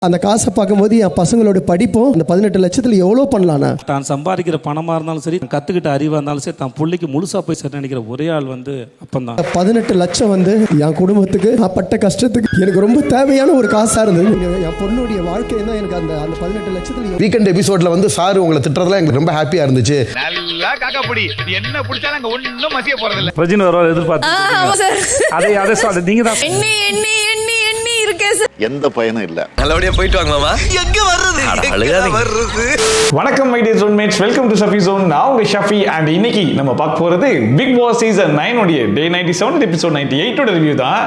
அந்த காசை பார்க்கும்போது என் பசங்களோட படிப்பும் அந்த 18 லட்சத்தில் எவ்வளோ பண்ணலாண்ணா. தான் சம்பாதிக்கிற பணமாக இருந்தாலும் சரி, கற்றுக்கிட்ட அறிவாக இருந்தாலும் சரி, தான் பிள்ளைக்கு முழுசாக போய் சரி நினைக்கிற ஒரே ஆள் வந்து அப்பந்தான். 18 லட்சம் வந்து என் குடும்பத்துக்கு நான் பட்ட கஷ்டத்துக்கு எனக்கு ரொம்ப தேவையான ஒரு காசாக இருந்தது. என் பொண்ணுடைய வாழ்க்கை தான் எனக்கு அந்த 18 லட்சத்தில். வீக்கெண்ட் எபிசோட்ல வந்து சார் உங்களை திட்டுறதுலாம் எங்களுக்கு ரொம்ப ஹாப்பியாக இருந்துச்சு. நல்லா காக்கா பொடி என்ன பிடிச்சாலும் அங்க ஒண்ணும் மசிய போறது இல்ல. பிரஜின் வர எதிர்பார்த்து அதை நீங்க தான் எந்த பயனும் இல்ல. நல்லபடியா போயிட்டு வாங்க மாமா. எங்க வர்றது? வணக்கம் my dear roommates, welcome to Shafi zone. நான் உங்க ஷஃபி அண்ட் இன்னைக்கு நம்ம பார்க்க போறது பிக் பாஸ் சீசன் 9 உடைய டே 97 எபிசோட் 98 ஓட ரிவ்யூ தான்.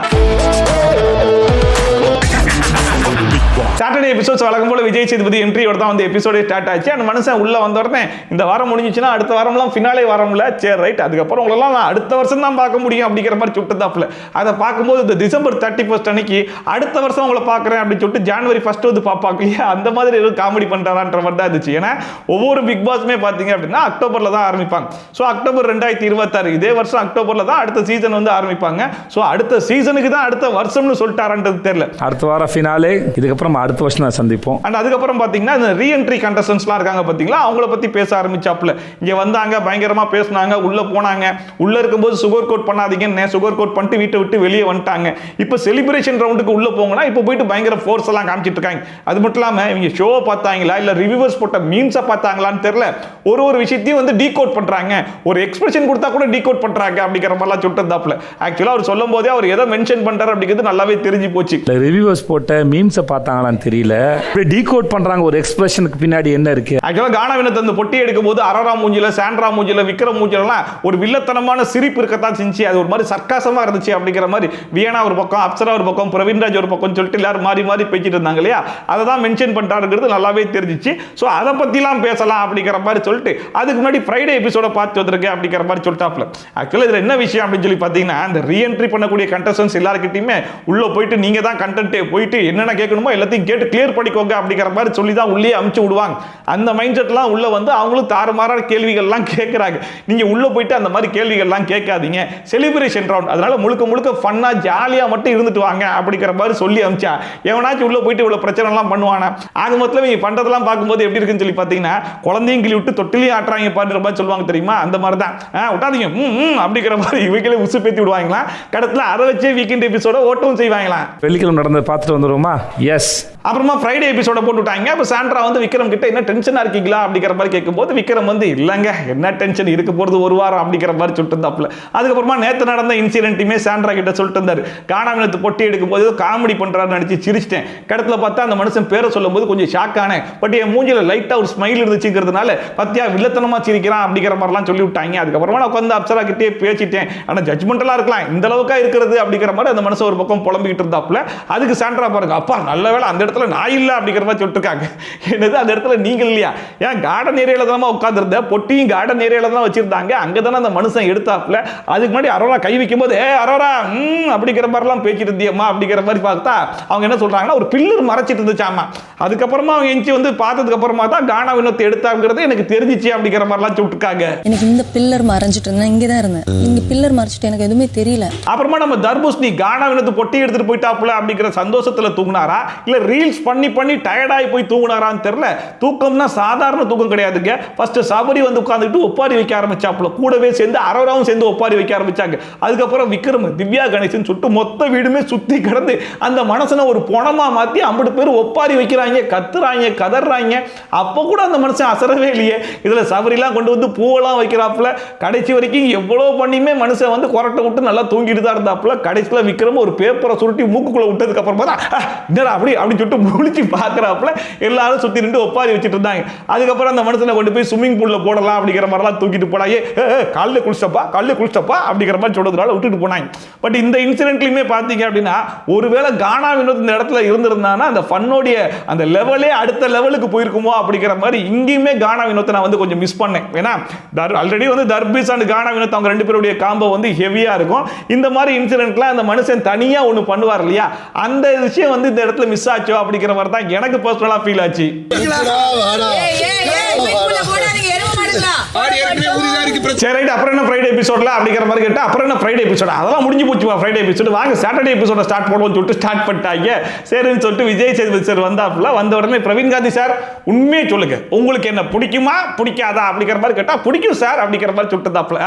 சாட்டர்டே எபிசோட்ஸ் வழக்கம் போல விஜய் சேதுபதி என்ட்ரியோட தான் வந்து எபிசோடே ஸ்டார்ட் ஆச்சு. அந்த மனுஷன் உள்ள வந்த உடனே இந்த வாரம் முடிஞ்சிச்சுன்னா அடுத்த வாரம்லாம் ஃபினாலே வாரம்ல சரி ரைட், அதுக்கப்புறம் உங்களெல்லாம் நான் அடுத்த வருஷம் தான் பார்க்க முடியும் அப்படிங்கிற மாதிரி சுட்டுதாப்புல. அதை பார்க்கும்போது இந்த டிசம்பர் 31 அன்னைக்கு அடுத்த வருஷம் உங்களை பார்க்குறேன் அப்படின்னு சொல்லிட்டு ஜனவரி 1 வந்து பார்ப்பாங்க இல்லையா, அந்த மாதிரி எதுவும் காமெடி பண்ணுறான்ற மாதிரி தான் இருந்துச்சு. ஏன்னா ஒவ்வொரு பிக் பாஸுமே பார்த்தீங்க அப்படின்னா அக்டோபரில் தான் ஆரம்பிப்பாங்க. ஸோ அக்டோபர் 2026 இதே வருஷம் அக்டோபரில் தான் அடுத்த சீசன் வந்து ஆரம்பிப்பாங்க. ஸோ அடுத்த சீசனுக்கு தான் அடுத்த வருஷம்னு சொல்லிட்டாரான்றது தெரியல. அடுத்த வாரம் ஃபினாலே, இதுக்கப்புறம் அடுத்த வருஷம் நான் சந்திப்போம். அண்ட் அதுக்கப்புறம் பார்த்தீங்கன்னா இந்த ரீஎன்ட்ரி கண்டஸ்டன்ஸ்லாம் இருக்காங்க பார்த்தீங்களா, அவங்கள பற்றி பேச ஆரம்பிச்சாப்புல. இங்கே வந்தாங்க, பயங்கரமாக பேசினாங்க, உள்ளே போனாங்க, உள்ளே இருக்கும்போது சுகர் கோட் பண்ணாதீங்கன்னு சுகர் கோட் பண்ணிட்டு வீட்டை விட்டு வெளியே வந்துட்டாங்க. இப்போ செலிப்ரேஷன் ரவுண்டுக்கு உள்ளே போங்கன்னா இப்போ போயிட்டு பயங்கர ஃபோர்ஸ் எல்லாம் காமிச்சிட்டு இருக்காங்க. அது மட்டும் இல்லாமல் இவங்க ஷோவை பார்த்தாங்களா இல்லை ரிவ்யூவர்ஸ் போட்ட மீம்ஸை பார்த்தாங்களான்னு தெரியல, ஒரு விஷயத்தையும் வந்து டீகோட் பண்ணுறாங்க. ஒரு எக்ஸ்பிரஷன் கொடுத்தா கூட டீகோட் பண்ணுறாங்க அப்படிங்கிற மாதிரிலாம் சொல்லிட்டு ஆக்சுவலாக அவர் சொல்லும் போதே அவர் எதை மென்ஷன் பண்ணுறாரு அப்படிங்கிறது நல்லாவே தெரிஞ்சு போச்சு. ரிவ்யூவர்ஸ் போட்ட மீம்ஸை பார்த்தாங்களான்னு தெரியல, டீகோட் பண்றாங்க ஒரு எக்ஸ்பிரஷனுக்கு பின்னாடி என்ன இருக்கு. ஆக்சுவலா கானா வினோத் அந்த பொட்டி எடுக்கும் போது அரோரா மூஞ்சில, சாண்ட்ரா மூஞ்சில, விக்ரம் மூஞ்சிலாம் ஒரு வில்லத்தனமான சிரிப்பு இருக்கத்தான் செஞ்சு, அது ஒரு மாதிரி சர்க்காசமா இருந்துச்சு அப்படிங்கிற மாதிரி வியனா ஒரு பக்கம், அப்சரா ஒரு பக்கம், பிரவீன்ராஜ் ஒரு பக்கம் சொல்லிட்டு எல்லாரும் மாறி மாறி பேசிட்டு இருந்தாங்க இல்லையா, அதை தான் மென்ஷன் பண்ணிட்டாருங்கிறது நல்லாவே தெரிஞ்சிச்சு. ஸோ அதை பத்திலாம் பேசலாம் அப்படிங்கிற மாதிரி சொல்லிட்டு அதுக்கு முன்னாடி ஃப்ரைடே எபிசோட பார்த்து வந்திருக்கேன் அப்படிங்கிற மாதிரி சொல்லிட்டாப்ல. ஆக்சுவலா இதுல என்ன விஷயம் அப்படின்னு சொல்லி பார்த்தீங்கன்னா, இந்த ரீஎன்ட்ரி பண்ணக்கூடிய கண்டஸ்டன்ஸ் எல்லாருக்கிட்டையுமே உள்ள போயிட்டு நீங்க தான் கண்டென்ட் போயிட்டு என்னென்ன கேட்கணுமோ எல்லாத்தையும் கேட்டு கிளியர் பண்ணிக்கோங்க அப்படிங்கிற மாதிரி சொல்லி தான் உள்ளே அமுச்சு விடுவாங்க. அந்த மைண்ட் செட்லாம் உள்ள வந்து அவங்களும் தாறுமாறான கேள்விகள்லாம் கேட்குறாங்க. நீங்கள் உள்ளே போயிட்டு அந்த மாதிரி கேள்விகள்லாம் கேட்காதீங்க, செலிப்ரேஷன் ரவுண்ட், அதனால முழுக்க முழுக்க ஃபன்னாக ஜாலியாக மட்டும் இருந்துட்டு வாங்க அப்படிங்கிற மாதிரி சொல்லி அமிச்சா எவனாச்சும் உள்ளே போயிட்டு இவ்வளோ பிரச்சனைலாம் பண்ணுவானா. ஆக மொத்தம் இவங்க பண்ணுறதெல்லாம் பார்க்கும்போது எப்படி இருக்குன்னு சொல்லி பார்த்தீங்கன்னா, குழந்தையும் கிளி விட்டு தொட்டிலையும் ஆட்டுறாங்க பாடுற மாதிரி சொல்லுவாங்க தெரியுமா, அந்த மாதிரி தான் விட்டாதீங்க அப்படிங்கிற மாதிரி இவங்களே உசு பேத்தி விடுவாங்களா. கடத்தில் அதை வச்சே வீக்கெண்ட் எபிசோட ஓட்டவும் செய்வாங்களா. வெள்ளிக்கிழமை நடந்து பார்த்துட்டு வந்துடுவோமா. எஸ். அப்புறமா ஃப்ரைடே எபிசோட போட்டுட்டாங்க. அப்போ சாண்ட்ரா வந்து விக்ரம் கிட்ட என்ன டென்ஷனா இருக்கீங்களா அப்படிங்கிற மாதிரி கேட்கும்போது விக்ரம் வந்து இல்லைங்க என்ன டென்ஷன் இருக்க போகிறது ஒரு வாரம் அப்படிங்கிற மாதிரி சொல்லிட்டு இருந்தாப்புல. அதுக்கப்புறமா நேற்று நடந்த இன்சிடென்ட்டுமே சாண்ட்ரா கிட்ட சொல்லிட்டு இருந்தாரு. கானா வினோத் பொட்டி எடுக்கும்போது காமெடி பண்றாருன்னு நினைச்சு சிரிச்சிட்டேன். கடத்துல பார்த்தா அந்த மனுஷன் பேரை சொல்லும் போது கொஞ்சம் ஷாக் ஆனேன். பட் என் மூஞ்சில லைட்டா ஒரு ஸ்மைல் இருந்துச்சுங்கிறதுனால பத்தியா வில்லத்தனமா சிரிக்கிறான் அப்படிங்கிற மாதிரிலாம் சொல்லி விட்டாங்க. அதுக்கப்புறமா நான் உட்காந்து அப்சரா கிட்டே பேசிட்டேன். ஆனால் ஜட்மெண்டெல்லாம் இருக்கலாம், இந்த அளவுக்கா இருக்கிறது அப்படிங்கிற மாதிரி அந்த மனுஷன் ஒரு பக்கம் புலம்பிக்கிட்டு இருந்தாப்புல. அதுக்கு சாண்ட்ரா பாருங்க, அப்பா நல்ல வேலை அந்த இடத்துல நான் இல்ல அப்படிங்கிற மாதிரி சொல்லிட்டு இருக்காங்க. என்னது அந்த இடத்துல நீங்கள் இல்லையா, ஏன் கார்டன் ஏரியால தான் உட்கார்ந்திருந்த, பொட்டியும் கார்டன் ஏரியால தான் வச்சிருந்தாங்க, அங்கதானே அந்த மனுஷன் எடுத்தாப்புல. அதுக்கு முன்னாடி அரோரா கை வைக்கும் போது அரோரா அப்படிங்கிற மாதிரிலாம் பேசிட்டு இருந்தியம்மா அப்படிங்கிற மாதிரி பார்த்தா அவங்க என்ன சொல்றாங்கன்னா ஒரு பில்லர் மறைச்சிட்டு இருந்துச்சாமா. அதுக்கப்புறமா அவங்க எஞ்சி வந்து பார்த்ததுக்கு அப்புறமா தான் கானா வினோத் எடுத்தாங்கிறது எனக்கு தெரிஞ்சிச்சு அப்படிங்கிற மாதிரிலாம் சொல்லிட்டுருக்காங்க. எனக்கு இந்த பில்லர் மறைஞ்சிட்டு இருந்தேன், இங்கே தான் இருந்தேன், நீங்க பில்லர் மறைச்சிட்டு எனக்கு எதுவுமே தெரியல. அப்புறமா நம்ம தர்பூசணி கானா வினோத் பொட்டி எடுத்துட்டு போயிட்டாப்புல அப்படிங்கிற சந்தோஷத்துல தூங்குனாரா இல்ல ரீல்ஸ் பண்ணி பண்ணி டயர்டாகி போய் தூங்குனாரான்னு தெரியல. தூக்கம்னா சாதாரண தூக்கம் கிடையாதுங்க. ஃபர்ஸ்ட் சபரி வந்து உட்கார்ந்துட்டு ஒப்பாரி வைக்க ஆரம்பிச்சாப்புல, கூடவே சேர்ந்து அரோராவும் சேர்ந்து ஒப்பாரி வைக்க ஆரம்பிச்சாங்க. அதுக்கப்புறம் விக்ரம், திவ்யா கணேசன் சுட்டு மொத்த வீடுமே சுத்தி கிடந்து அந்த மனசனை ஒரு பொணமா மாத்தி 50 பேர் ஒப்பாரி வைக்கிறாங்க, கத்துறாங்க, கதறாங்க. அப்போ கூட அந்த மனுஷன் அசரவே இல்லையே. இதுல சபரிலாம் கொண்டு வந்து பூவெல்லாம் வைக்கிறாப்புல. கடைசி வரைக்கும் எவ்வளவு பண்ணியுமே மனுஷன் வந்து கொரட்டை விட்டு நல்லா தூங்கிட்டு தான் இருந்தாப்புல. கடைசியில் விக்ரம் ஒரு பேப்பரை சுருட்டி மூக்குக்குள்ள விட்டதுக்கு அப்புறமா தான் அப்படி அப்படி சொல்லிட்டு முழிச்சு பார்க்குறாப்புல எல்லாரும் சுற்றி நின்று ஒப்பாரி வச்சுட்டு இருந்தாங்க. அதுக்கப்புறம் அந்த மனுஷனை கொண்டு போய் ஸ்விம்மிங் பூலில் போடலாம் அப்படிங்கிற மாதிரிலாம் தூக்கிட்டு போனாங்க. காலையில் குளிச்சப்பா அப்படிங்கிற மாதிரி சொல்றதுனால விட்டுட்டு போனாங்க. பட் இந்த இன்சிடென்ட்லையுமே பார்த்தீங்க அப்படின்னா ஒருவேளை கானா வினோத் இந்த இடத்துல இருந்திருந்தானா அந்த ஃபன்னோடைய அந்த லெவலே அடுத்த லெவலுக்கு போயிருக்குமோ அப்படிங்கிற மாதிரி இங்கேயுமே கானா வினோத்தை நான் வந்து கொஞ்சம் மிஸ் பண்ணேன். ஏன்னா ஆல்ரெடி வந்து தர்பீஸ் அண்ட் கானா வினோத் அவங்க 2 பேருடைய காம்போ வந்து ஹெவியாக இருக்கும். இந்த மாதிரி இன்சிடென்ட்லாம் அந்த மனுஷன் தனியாக ஒன்று பண்ணுவார் இல்லையா, அந்த விஷயம் வந்து இந்த இடத்துல மிஸ் ஆச்சோ அப்படிங்கிற மாதிரி தான் எனக்கு பர்சனலா ஃபீல் ஆச்சு. சரி ரைட், அப்புறம் என்ன ஃப்ரைடே எபிசோட்ல அப்படிங்கிற மாதிரி கேட்டா அப்புறம் என்ன ஃப்ரைடே எபிசோட், அதெல்லாம் முடிஞ்சு போச்சு ஃப்ரைடே எபிசோட், வாங்க சாட்டர்டே எபிசோட ஸ்டார்ட் பண்ணுவோம்னு சொல்லிட்டு ஸ்டார்ட் பண்ணிட்டாங்க. சரின்னு சொல்லிட்டு விஜய் சேதுபதி சார் வந்தாப்புல. வந்த உடனே பிரவீன் காந்தி சார் உண்மையே சொல்லுங்க, உங்களுக்கு என்ன பிடிக்குமா பிடிக்காதா அப்படிங்கிற மாதிரி கேட்டா பிடிக்கும் சார் அப்படிங்கிற மாதிரி சொல்லிட்டுதாப்புல.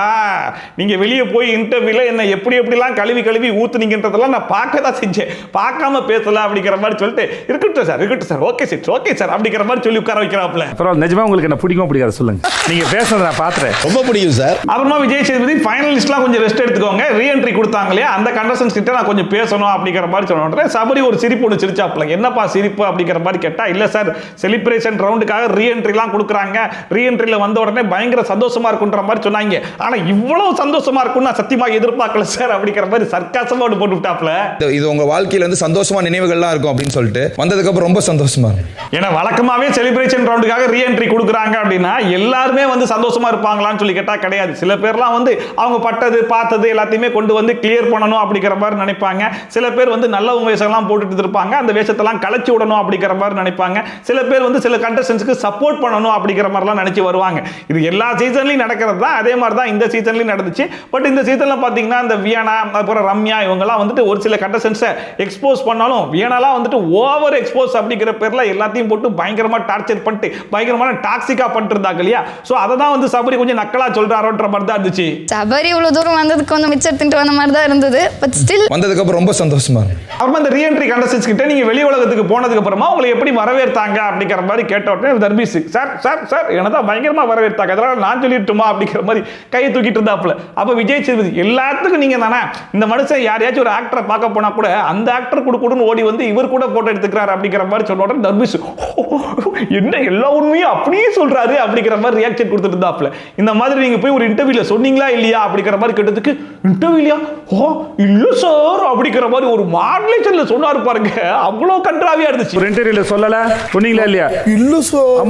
நீங்க வெளியே போய் இன்டர்வியூல என்ன எப்படிலாம் கழுவி ஊத்துனீங்கன்றதெல்லாம் நான் பார்க்க தான் செஞ்சேன், பார்க்காம பேசல அப்படிங்கிற மாதிரி சொல்லிட்டு இருக்கட்டும் சார் ஓகே சார் அப்படிங்கிற மாதிரி சொல்லி உட்கார வைக்கிறாப்புல. அப்புறம் நிஜமா உங்களுக்கு என்ன பிடிக்கும் பிடிக்காது சொல்லுங்க, நீங்க பேசுறத நான் பாத்துறேன். ரொம்ப பிடிக்கும் சார். அப்புறமா விஜய் சேதுபதி ஃபைனலிஸ்ட்லாம் கொஞ்சம் ரெஸ்ட் எடுத்துக்கோங்க, ரீஎன்ட்ரி கொடுத்தாங்க இல்லையா, அந்த கண்டஸ்டன்ஸ் கிட்ட நான் கொஞ்சம் பேசணும் அப்படிங்கிற மாதிரி சொன்ன சபரி ஒரு சிரிப்பு ஒன்று சிரிச்சாப்ல. என்னப்பா சிரிப்பு அப்படிங்கிற மாதிரி கேட்டா, இல்ல சார் செலிப்ரேஷன் ரவுண்டுக்காக ரீஎன்ட்ரிலாம் கொடுக்குறாங்க, ரீஎன்ட்ரியில் வந்த உடனே பயங்கர சந்தோஷமா இருக்குன்ற மாதிரி சொன்னாங்க. ஆனா இவ்வளவு சந்தோஷமா இருக்கும்னு நான் சத்தியமா எதிர்பார்க்கல சார் அப்படிங்கிற மாதிரி சர்க்காசமா ஒன்று போட்டு விட்டாப்ல. இது உங்க வாழ்க்கையில வந்து சந்தோஷமா நினைவுகள்லாம் இருக்கும் அப்படின்னு சொல்லிட்டு வந்ததுக்கு அப்புறம் ரொம்ப சந்தோஷமா இருக்கும். ஏன்னா வழக்கமாவே செலிப்ரேஷன் ரவுண்டுக்காக ரீஎன்ட்ரி கொடுக்குறாங்க அப்படின்னா எல்லாருமே வந்து சந்தோஷமா இருப்பாங்களான்னு சொல்லி கேட்டா கிடையாது. சில பேர்லாம் வந்து அவங்க பட்டது பார்த்தது எல்லாத்தையுமே கொண்டு வந்து கிளியர் பண்ணணும் அப்படிங்கிற மாதிரி நினைப்பாங்க. சில பேர் வந்து நல்ல வேஷம்லாம் போட்டுட்டு இருப்பாங்க, அந்த வேஷத்தெல்லாம் கலைச்சி விடணும் அப்படிங்கிற மாதிரி நினைப்பாங்க. சில பேர் வந்து சில கண்டஸ்டன்ஸ்க்கு சப்போர்ட் பண்ணணும் அப்படிங்கிற மாதிரிலாம் நினைச்சு வருவாங்க. இது எல்லா சீசன்லையும் நடக்கிறது தான், அதே மாதிரி தான் இந்த சீசன்லையும் நடந்துச்சு. பட் இந்த சீசன்ல பாத்தீங்கன்னா இந்த வியானா அப்புறம் ரம்யா இவங்கெல்லாம் வந்துட்டு ஒரு சில கண்டஸ்டன்ஸை எக்ஸ்போஸ் பண்ணாலும் வியானாலாம் வந்துட்டு ஓவர் எக்ஸ்போஸ் அப்படிங்கிற பேர்ல எல்லாத்தையும் போட்டு பயங்கரமா டார்ச்சர் பண்ணிட்டு பயங்கரமான டாக்ஸிக்கா பண்ணிட்டு இருந்தாங்க இல்லையா. சோ அதை தான் வந்து சபரி கொஞ்சம் நக்கலா சொல்றாரோன்ற மாதிரி தான் இருந்துச்சு. சபரி இவ்வளவு தூரம் வந்ததுக்கு கொஞ்சம் மிச்சர் தின்ட்டு வந்த மாதிரி தான் இருந்தது. பட் ஸ்டில் வந்ததுக்கு அப்புறம் ரொம்ப சந்தோஷமா இருக்கு. அப்புறமா இந்த ரீஎன்ட்ரி கண்டஸ்டன்ஸ் கிட்ட நீங்க வெளி உலகத்துக்கு போனதுக்கு அப்புறமா உங்களை எப்படி வரவேற்றாங்க அப்படிங்கிற மாதிரி கேட்ட உடனே தர்பீஸ் சார் என்னதான் பயங்கரமா வரவேற்றாங்க, அதெல்லாம் நான் சொல்லிட்டுமா அப்படிங்கிற மாதிரி கையை தூக்கிட்டு இருந்தாப்புல. அப்ப விஜய் சேதுபதி எல்லாத்துக்கும் நீங்க தானே, இந்த மனுஷன் யாரையாச்சும் ஒரு ஆக்டரை பார்க்க போனா கூட அந்த ஆக்டர் கொடுன்னு ஓடி வந்து இவர் கூட போட்டோ எடுத்துக்கிறாரு அப்படிங்கிற மாதிரி சொன்ன உடனே தர்பீஸ் என்ன எல்லா உண்மையும் அப்படியே சொல்றாரு அப்படிங்கிற மாதிரி ரியாக்ஷன் கொடுத்துட்டு இருந்தாப்புல. இந்த மாதிரி நீங்க போய் ஒரு இன்டர்வியூல சொன்னீங்களா இல்லையா அப்படிங்கிற மாதிரி கேட்டதுக்கு இன்டர்வியூலையா இல்ல சார் அப்படிங்கிற மாதிரி ஒரு மாடுலேஷன்ல சொன்னாரு பாருங்க, அவ்வளவு கன்றாவியா இருந்துச்சு. ஒரு இன்டர்வியூல சொல்லல சொன்னீங்களா இல்லையா? இல்ல சார்.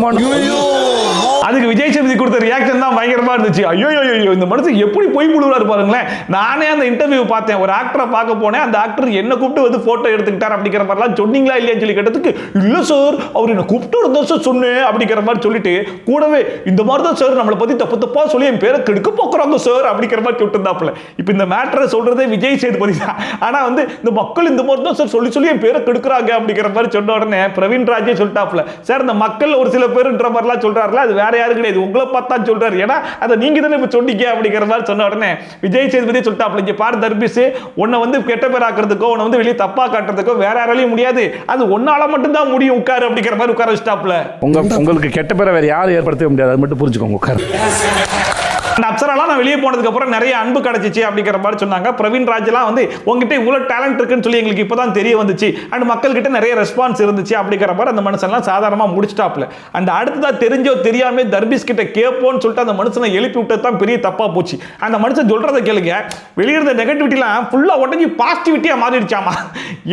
அதுக்கு விஜய் சேதுபதி கொடுத்த ரியாக்ஷன் தான் பயங்கரமா இருந்துச்சு. ஐயோ இந்த மனுஷன் எப்படி போய் முழுவாரு பாருங்களேன். நானே அந்த இன்டர்வியூ பார்த்தேன், ஒரு ஆக்டரை பார்க்க போனேன், அந்த ஆக்டர் என்ன கூப்பிட்டு வந்து போட்டோ எடுத்துக்கிட்டார் அப்படிங்கிற மாதிரிலாம் சொன்னீங்களா இல்லையான்னு சொல்லி கேட்டதுக்கு இல்ல சார் அவர் என்ன கூப்பிட்டு இருந்தா சார் சொன்னேன் அப்படிங்கிற மாதிரி சொல்லிட்டு கூடவே இந்த மாதிரி தான் சார் நம்மளை பத்தி தப்பா சொல்லி என் பேரை கெடுக்க போக்குறாங்க சார் அப்படிங்கிற மாதிரி சொல்லிட்டு. இப்ப இந்த மேட்டரை சொல்றதே விஜய் சேதுபதி தான். ஆனா வந்து இந்த மக்கள் இந்த மாதிரி தான் சார் சொல்லி என் பேரை கெடுக்கிறாங்க அப்படிங்கிற மாதிரி சொன்ன உடனே பிரவீன் ராஜே சொல்லிட்டாப்ல, சார் இந்த மக்கள் ஒரு சில பேருன்ற மாதிரிலாம் சொல்றாருல, அது வேற யாரும் கிடையாது, உங்களை பார்த்தா சொல்றாரு, ஏன்னா அதை நீங்க தானே இப்ப சொன்னீங்க அப்படிங்கிற மாதிரி சொன்ன உடனே விஜய் சேதுபதி சொல்லிட்டாப்ல, இங்க பாரு தர்பீஸ், உன்னை வந்து கெட்ட பேர் ஆக்குறதுக்கோ உன்னை வந்து வெளியே தப்பா காட்டுறதுக்கோ வேற யாராலையும் முடியாது, அது ஒன்னால மட்டும் தான் முடியும், உட்காரு அப்படிங்கிற மாதிரி உட்கார வச்சுட்டாப்ல. உங்களுக்கு கெட்ட பேரை வேற யாரும் ஏற்படுத்த முடியாது, அது மட்டும் புரிஞ்சுக்கோங்க, உட்காரு. அப்சராலாம் நான் வெளியே போனதுக்கு அப்புறம் நிறைய அன்பு கிடைச்சிச்சு அப்படிங்கிற மாதிரி சொன்னாங்க. பிரவீன் ராஜ்லாம் வந்து உங்ககிட்ட இவ்வளவு டேலண்ட் இருக்குன்னு சொல்லி எங்களுக்கு இப்பதான் தெரிய வந்துச்சு, அண்ட் மக்கள் கிட்ட நிறைய ரெஸ்பான்ஸ் இருந்துச்சு அப்படிங்கிற மாதிரி அந்த மனுஷன்லாம் சாதாரணமா முடிச்சிட்டாப்ல. அண்ட் அடுத்ததா தெரிஞ்சோ தெரியாம தர்பீஸ் கிட்ட கேட்போன்னு சொல்லிட்டு அந்த மனுஷனை எழுப்பி விட்டது தான் பெரிய தப்பா போச்சு. அந்த மனுஷன் சொல்றதை கேளுங்க, வெளியிருந்த நெகட்டிவிட்டிலாம் ஃபுல்லா உடஞ்சி பாசிட்டிவிட்டியா மாறிடுச்சாமா.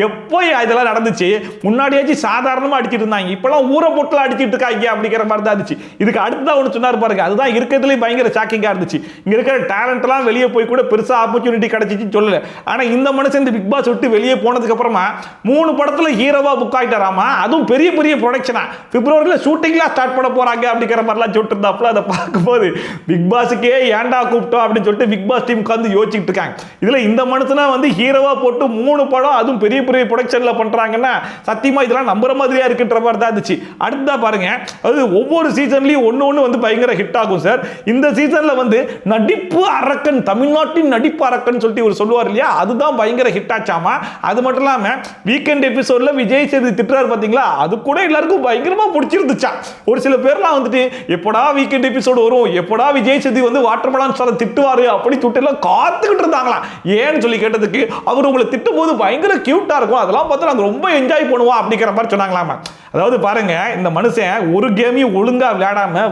எப்போ இதெல்லாம் நடந்துச்சு, முன்னாடியாச்சும் சாதாரணமா அடிச்சிட்டு இருந்தாங்க, இப்பெல்லாம் ஊரை போட்டுல அடிச்சிட்டு இருக்காங்க அப்படிங்கிற மாதிரி தான் இருந்துச்சு. இதுக்கு அடுத்ததான் ஒன்று சொன்னார் பாருங்க, அதுதான் இருக்கிறதுலே பயங்கர ஷாக்கிங்கா இருந்துச்சு. இங்க இருக்கிற டேலண்ட் எல்லாம் வெளியே போய் கூட பெருசா ஆப்பர்ச்சுனிட்டி கிடைச்சிச்சு சொல்லல. ஆனா இந்த மனுஷன் இந்த பிக் பாஸ் விட்டு வெளியே போனதுக்கு அப்புறமா 3 படத்துல ஹீரோவா புக் ஆயிட்டாராமா, அதுவும் பெரிய பெரிய ப்ரொடக்ஷனா. பிப்ரவரியில ஷூட்டிங்லாம் ஸ்டார்ட் பண்ண போறாங்க அப்படிங்கிற மாதிரிலாம் சொல்லிட்டு இருந்தாப்ல. அதை பார்க்கும்போது பிக் பாஸுக்கே ஏன்டா கூப்பிட்டோம் அப்படின்னு சொல்லிட்டு பிக் பாஸ் டீம் உட்காந்து யோசிச்சுட்டு இருக்காங்க. இதுல இந்த மனுஷனா வந்து ஹீரோவா போட்டு 3 படம் அதுவும் பெரிய பெரிய ப்ரொடக்ஷன்ல பண்றாங்கன்னா சத்தியமா இதெல்லாம் நம்புற மாதிரியா இருக்குன்ற மாதிரி தான் இருந்துச்சு. அடுத்ததா பாருங்க, அது ஒவ்வொரு சீசன்லயும் ஒன்னு வந்து பயங்கர ஹிட் ஆகும் சார். இந்த சீசன்ல வந்து நடிப்பு அரக்கன், தமிழ்நாட்டின் நடிப்பு அரக்கன் சொல்லிட்டு இவர் சொல்லுவார் இல்லையா, அதுதான் பயங்கர ஹிட் ஆச்சாமா. அது மட்டும் இல்லாம வீக்கெண்ட் எபிசோட்ல விஜய் சேதுபதி திட்டுறாரு பாத்தீங்களா, அது கூட எல்லாருக்கும் பயங்கரமா பிடிச்சிருந்துச்சா. ஒரு சில பேர்லாம் வந்துட்டு எப்படா வீக்கெண்ட் எபிசோடு வரும், எப்படா விஜய் சேதுபதி வந்து வாட்டர்மெலன் சாரை திட்டுவாரு அப்படி சுட்டு எல்லாம் காத்துக்கிட்டு இருந்தாங்களா. ஏன்னு சொல்லி கேட்டதுக்கு அவர் உங்களை திட்டும் போது பயங்கர கியூட்டா இருக்கும், அதெல்லாம் பார்த்து நாங்க ரொம்ப என்ஜாய் பண்ணுவோம் அப்படிங்கிற மாதிரி சொன்னாங்களாமா. அதாவது பாருங்க, இந்த மனுஷன் ஒரு கேமையும் ஒழுங்கா விளையாடாம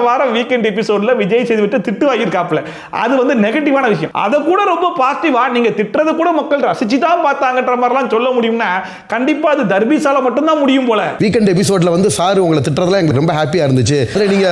வாரம் வீக்கெண்ட் எபிசோட்ல விஜய் சேதுபதி திட்டு வாங்கியிருக்காப்ல. அது வந்து நெகட்டிவான விஷயம். அதை கூட ரொம்ப பாசிட்டிவா நீங்க திட்டுறத கூட மக்கள் ரசிச்சு தான் பார்த்தாங்கன்ற மாதிரிலாம் சொல்ல முடியும்னா கண்டிப்பா அது தர்பீஸால மட்டும் தான் முடியும் போல. வீக்கெண்ட் எபிசோட்ல வந்து சார் உங்களை திட்டுறதுல எங்களுக்கு ரொம்ப ஹாப்பியா இருந்துச்சு. நீங்க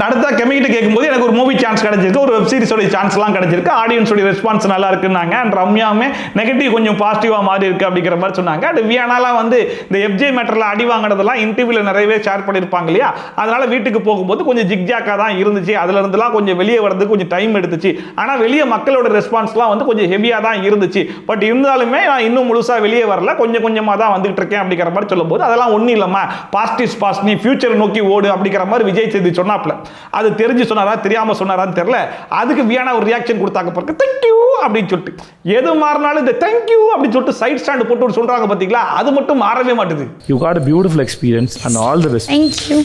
அடுத்த கெமிக்கிட்ட கேட்கும்போது எனக்கு ஒரு மூவி சான்ஸ் கிடைச்சிருக்கு, ஒரு வெப் சீரிஸோட சான்ஸ்லாம் கிடைச்சிருக்கு, ஆடியன்ஸோட ரெஸ்பான்ஸ் நல்லா இருக்குன்னாங்க. அண்ட் ரம்யாவுமே நெகட்டிவ் கொஞ்சம் பாசிட்டிவா மாறி இருக்கு அப்படிங்கிற மாதிரி சொன்னாங்க. அண்ட் வியானாலாம் வந்து இந்த எஃப்ஜே மேட்டர்ல அடி வாங்கினது அப்படிங்கிறதெல்லாம் இன்டர்வியூல நிறையவே ஷேர் பண்ணியிருப்பாங்க இல்லையா. அதனால வீட்டுக்கு போகும்போது கொஞ்சம் ஜிக்ஜாக்கா தான் இருந்துச்சு. அதுல இருந்துலாம் கொஞ்சம் வெளியே வரதுக்கு கொஞ்சம் டைம் எடுத்துச்சு. ஆனா வெளியே மக்களோட ரெஸ்பான்ஸ்லாம் வந்து கொஞ்சம் ஹெவியா தான் இருந்துச்சு. பட் இருந்தாலுமே நான் இன்னும் முழுசா வெளியே வரல, கொஞ்சம் கொஞ்சமா தான் வந்துட்டு இருக்கேன் அப்படிங்கிற மாதிரி சொல்லும்போது, அதெல்லாம் ஒன்றும் இல்லம்மா, பாஸ்ட் இஸ் பாஸ்ட், நீ ஃபியூச்சர் நோக்கி ஓடு அப்படிங்கிற மாதிரி விஜய் சேதுபதி சொன்னாப்ல. அது தெரிஞ்சு சொன்னாரா தெரியாம சொன்னாரான்னு தெரியல. அதுக்கு வியான ஒரு ரியாக்ஷன் கொடுத்தாங்க பாருங்க, தேங்க்யூ அப்படின்னு சொல்லிட்டு. எது மாறினாலும் இந்த தேங்க்யூ அப்படின்னு சொல்லிட்டு சைட் ஸ்டாண்ட் போட்டு சொல்றாங்க பாத்தீங்களா, அது மட்டும் மாறவே மாட்டுது. You got a beautiful experience and all the best. Thank you.